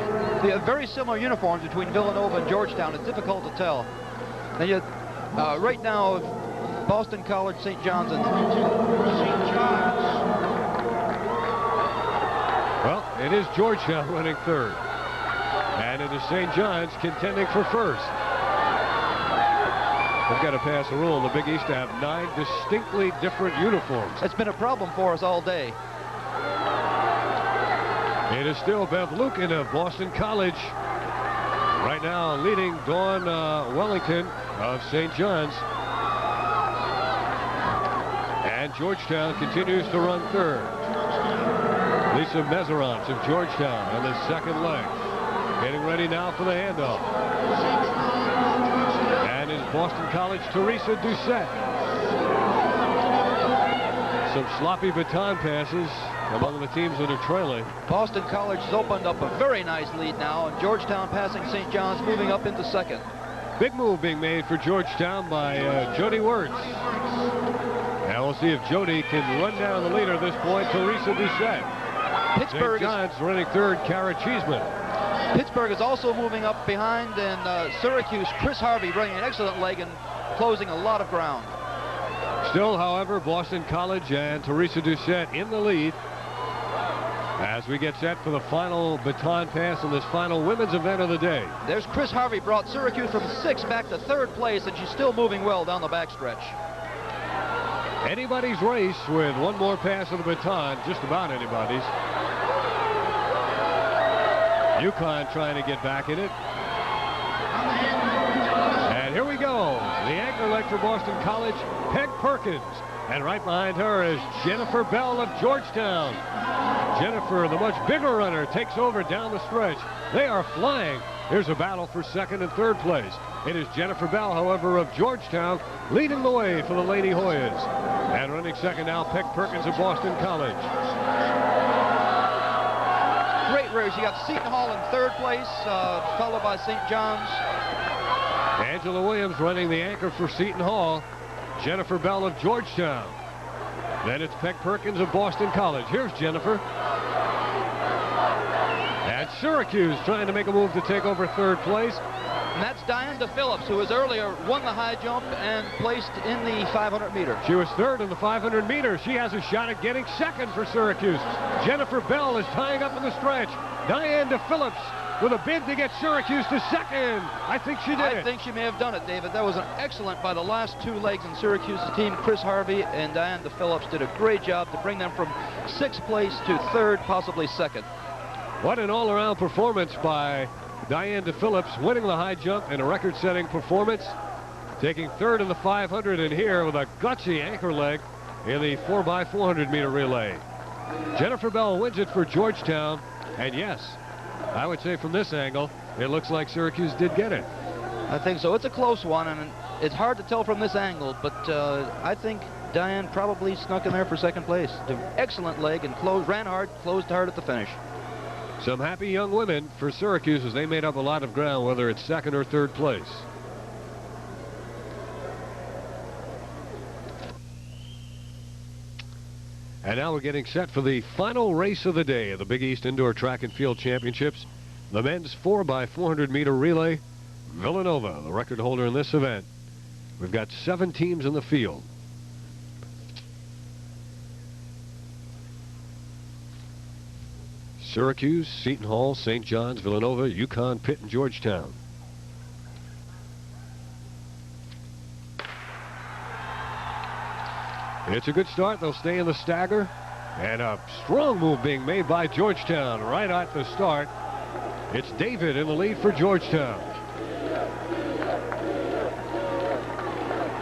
They have very similar uniforms between Villanova and Georgetown. It's difficult to tell. And yet, right now, Boston College, St. John's, and well, it is Georgetown running third. And it is St. John's contending for first. They've got to pass a rule in the Big East to have 9 distinctly different uniforms. It's been a problem for us all day. It is still Bev Lucan of Boston College. Right now leading Dawn Wellington of St. John's. And Georgetown continues to run third. Lisa Mezerance of Georgetown on the second leg. Getting ready now for the handoff. And is Boston College Teresa Doucette. Some sloppy baton passes among the teams that are trailing. Boston College has opened up a very nice lead now, and Georgetown passing St. John's, moving up into second. Big move being made for Georgetown by Jody Wirtz. Now we'll see if Jody can run down the leader at this point, Teresa Doucette. Pittsburgh St. John's running third, Kara Cheeseman. Pittsburgh is also moving up behind, and Syracuse, Chris Harvey running an excellent leg and closing a lot of ground. Still, however, Boston College and Teresa Doucette in the lead as we get set for the final baton pass in this final women's event of the day. There's Chris Harvey, brought Syracuse from 6th back to 3rd place, and she's still moving well down the backstretch. Anybody's race with one more pass of the baton, just about anybody's. UConn trying to get back in it. And here we go. The anchor leg for Boston College, Peg Perkins. And right behind her is Jennifer Bell of Georgetown. Jennifer, the much bigger runner, takes over down the stretch. They are flying. Here's a battle for second and third place. It is Jennifer Bell, however, of Georgetown, leading the way for the Lady Hoyas. And running second now, Peg Perkins of Boston College. Great race. You got Seton Hall in 3rd place, followed by St. John's. Angela Williams running the anchor for Seton Hall. Jennifer Bell of Georgetown. Then it's Peg Perkins of Boston College. Here's Jennifer. And Syracuse trying to make a move to take over 3rd place. And that's Diane DePhillips, who has earlier won the high jump and placed in the 500 meter. She was 3rd in the 500 meter. She has a shot at getting 2nd for Syracuse. Jennifer Bell is tying up in the stretch. Diane DePhillips with a bid to get Syracuse to 2nd. I think she did it. I think she may have done it, David. That was an excellent by the last 2 legs in Syracuse's team. Chris Harvey and Diane DePhillips did a great job to bring them from 6th place to 3rd, possibly 2nd. What an all-around performance by Diane DePhillips, winning the high jump in a record-setting performance, taking 3rd in the 500, and here with a gutsy anchor leg in the 4x400 meter relay. Jennifer Bell wins it for Georgetown, and yes, I would say from this angle, it looks like Syracuse did get it. I think so. It's a close one, and it's hard to tell from this angle, but I think Diane probably snuck in there for 2nd place. Excellent leg and ran hard, closed hard at the finish. Some happy young women for Syracuse as they made up a lot of ground, whether it's 2nd or 3rd place. And now we're getting set for the final race of the day of the Big East Indoor Track and Field Championships. The men's 4x400 meter relay. Villanova, the record holder in this event. We've got 7 teams in the field. Syracuse, Seton Hall, St. John's, Villanova, UConn, Pitt, and Georgetown. It's a good start. They'll stay in the stagger. And a strong move being made by Georgetown right at the start. It's David in the lead for Georgetown.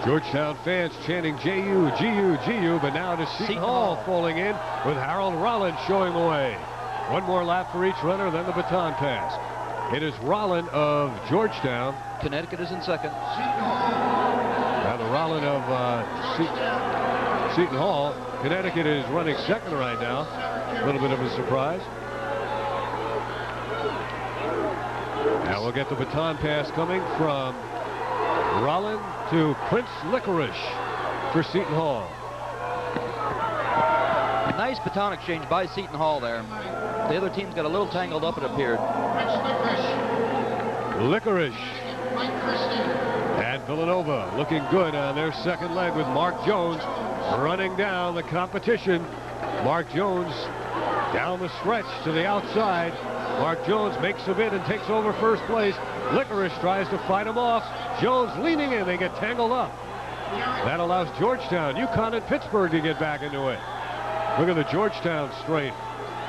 Georgetown fans chanting GU, GU, GU, but now to Seton Hall falling in with Harold Rollins showing the way. One more lap for each runner, then the baton pass. It is Rollin of Georgetown. Connecticut is in second. Now the Rollin of Seton Hall. Connecticut is running second right now. A little bit of a surprise. Now we'll get the baton pass coming from Rollin to Prince Licorice for Seton Hall. Nice baton exchange by Seton Hall there. The other teams got a little tangled up, it appeared. Licorice. And Villanova looking good on their second leg with Mark Jones running down the competition. Mark Jones down the stretch to the outside. Mark Jones makes a bid and takes over first place. Licorice tries to fight him off. Jones leaning in. They get tangled up. That allows Georgetown, UConn, and Pittsburgh to get back into it. Look at the Georgetown straight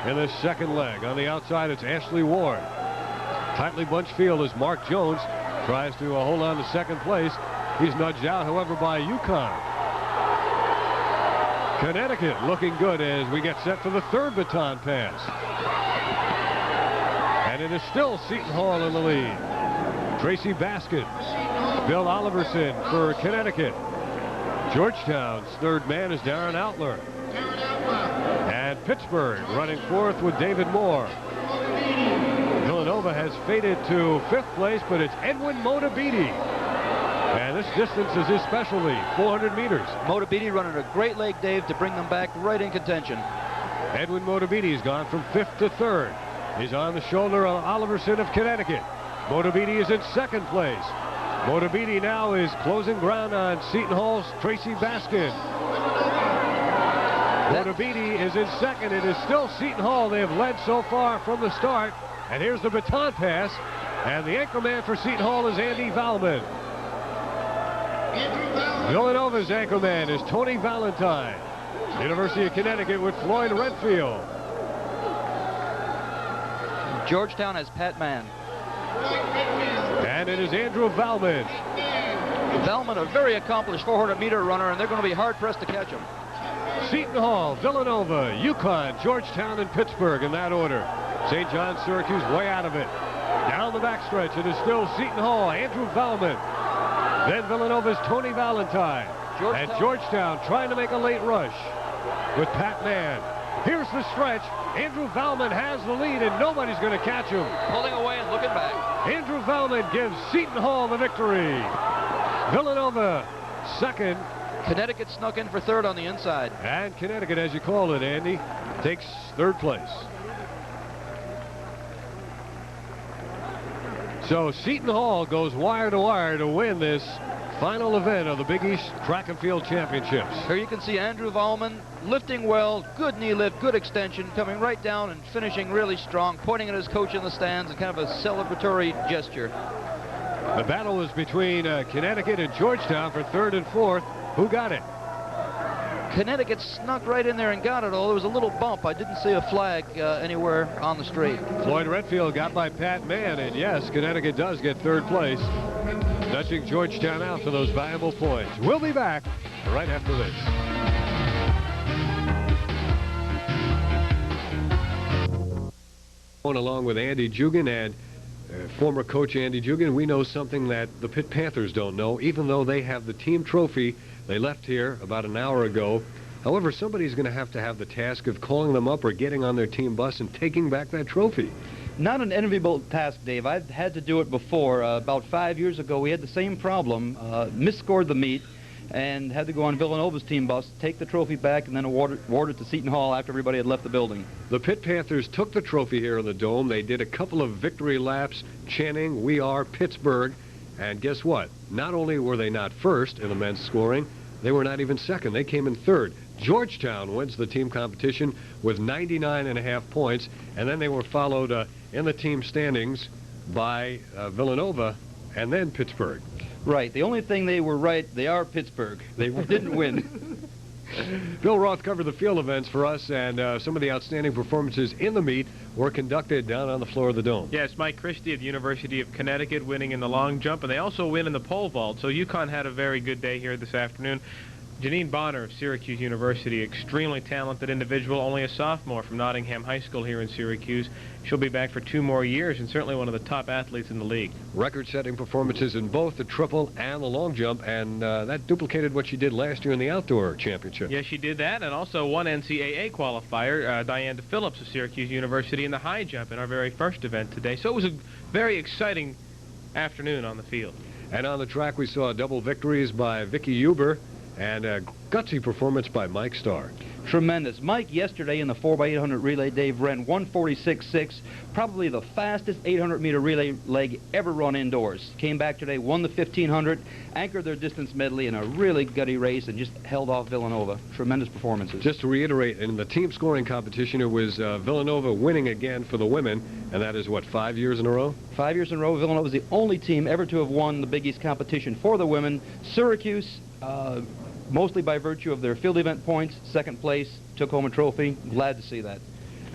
in this second leg. On the outside, it's Ashley Ward. Tightly bunched field as Mark Jones tries to hold on to second place. He's nudged out, however, by UConn. Connecticut looking good as we get set for the third baton pass. And it is still Seton Hall in the lead. Tracy Baskin, Bill Oliverson for Connecticut. Georgetown's third man is Darren Outler. And Pittsburgh running fourth with David Moore. Villanova has faded to fifth place, but it's Edwin Motabiti. And this distance is his specialty, 400 meters. Motabiti running a great leg, Dave, to bring them back right in contention. Edwin Motabiti's gone from fifth to third. He's on the shoulder of Oliverson of Connecticut. Motabiti is in second place. Motabiti now is closing ground on Seton Hall's Tracy Baskin. Motabiti is in second. It is still Seton Hall. They have led so far from the start. And here's the baton pass. And the anchor man for Seton Hall is Andy Valman. Villanova's anchor man is Tony Valentine. University of Connecticut with Floyd Redfield. Georgetown has Pat Mann. And it is Andrew Valman. Valman, a very accomplished 400-meter runner, and they're going to be hard-pressed to catch him. Seton Hall, Villanova, UConn, Georgetown, and Pittsburgh in that order. St. John's, Syracuse way out of it. Down the backstretch, it is still Seton Hall, Andrew Valman. Then Villanova's Tony Valentine. And Georgetown trying to make a late rush with Pat Mann. Here's the stretch. Andrew Valman has the lead, and nobody's going to catch him. Pulling away and looking back. Andrew Valman gives Seton Hall the victory. Villanova second. Connecticut snuck in for third on the inside. And Connecticut, as you call it, Andy, takes third place. So Seton Hall goes wire to wire to win this final event of the Big East Track and Field Championships. Here you can see Andrew Valman lifting well, good knee lift, good extension, coming right down and finishing really strong, pointing at his coach in the stands in kind of a celebratory gesture. The battle was between Connecticut and Georgetown for third and fourth. Who got it? Connecticut snuck right in there and got it, although there was a little bump. I didn't see a flag anywhere on the straight. Floyd Redfield got by Pat Mann, and yes, Connecticut does get third place, nudging Georgetown out for those valuable points. We'll be back right after this. Going along with Andy Jugan and former coach Andy Jugan, we know something that the Pitt Panthers don't know, even though they have the team trophy. They left here about an hour ago. However, somebody's going to have the task of calling them up or getting on their team bus and taking back that trophy. Not an enviable task, Dave. I've had to do it before. About 5 years ago, we had the same problem. Misscored the meet, and had to go on Villanova's team bus, take the trophy back, and then award it to Seton Hall after everybody had left the building. The Pitt Panthers took the trophy here in the Dome. They did a couple of victory laps chanting, "We are Pittsburgh." And guess what? Not only were they not first in the men's scoring, they were not even second. They came in third. Georgetown wins the team competition with 99.5 points, and then they were followed in the team standings by Villanova and then Pittsburgh. Right. The only thing they were right, they are Pittsburgh. They didn't win. Bill Roth covered the field events for us, and some of the outstanding performances in the meet were conducted down on the floor of the Dome. Yes, Mike Christie of the University of Connecticut winning in the long jump, and they also win in the pole vault. So UConn had a very good day here this afternoon. Janine Bonner of Syracuse University, extremely talented individual, only a sophomore from Nottingham High School here in Syracuse. She'll be back for 2 more years and certainly one of the top athletes in the league. Record-setting performances in both the triple and the long jump, and that duplicated what she did last year in the outdoor championship. Yes, she did that, and also one NCAA qualifier, Diane Phillips of Syracuse University, in the high jump in our very first event today. So it was a very exciting afternoon on the field. And on the track, we saw double victories by Vicky Huber and a gutsy performance by Mike Starr. Tremendous. Mike, yesterday in the 4x800 relay, Dave, ran 1:46.6, probably the fastest 800-meter relay leg ever run indoors. Came back today, won the 1500, anchored their distance medley in a really gutty race, and just held off Villanova. Tremendous performances. Just to reiterate, in the team scoring competition, it was Villanova winning again for the women, and that is, what, 5 years in a row? 5 years in a row. Villanova is the only team ever to have won the Big East competition for the women. Syracuse, mostly by virtue of their field event points, second place, took home a trophy. Glad to see that.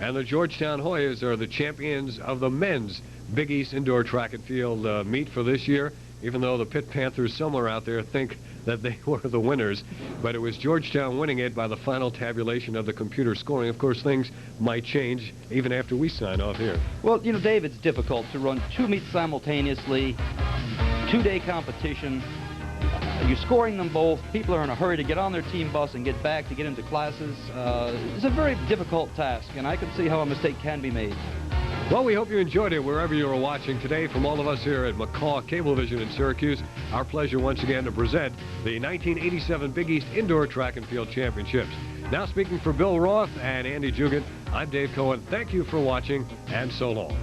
And the Georgetown Hoyas are the champions of the men's Big East indoor track and field meet for this year, even though the Pitt Panthers somewhere out there think that they were the winners. But it was Georgetown winning it by the final tabulation of the computer scoring. Of course, things might change even after we sign off here. Well, you know, Dave, it's difficult to run 2 meets simultaneously, 2-day competition. You're scoring them both. People are in a hurry to get on their team bus and get back to get into classes. It's a very difficult task, and I can see how a mistake can be made. Well, we hope you enjoyed it wherever you were watching today. From all of us here at McCaw Cablevision in Syracuse, our pleasure once again to present the 1987 Big East Indoor Track and Field Championships. Now speaking for Bill Roth and Andy Jugan, I'm Dave Cohen. Thank you for watching, and so long.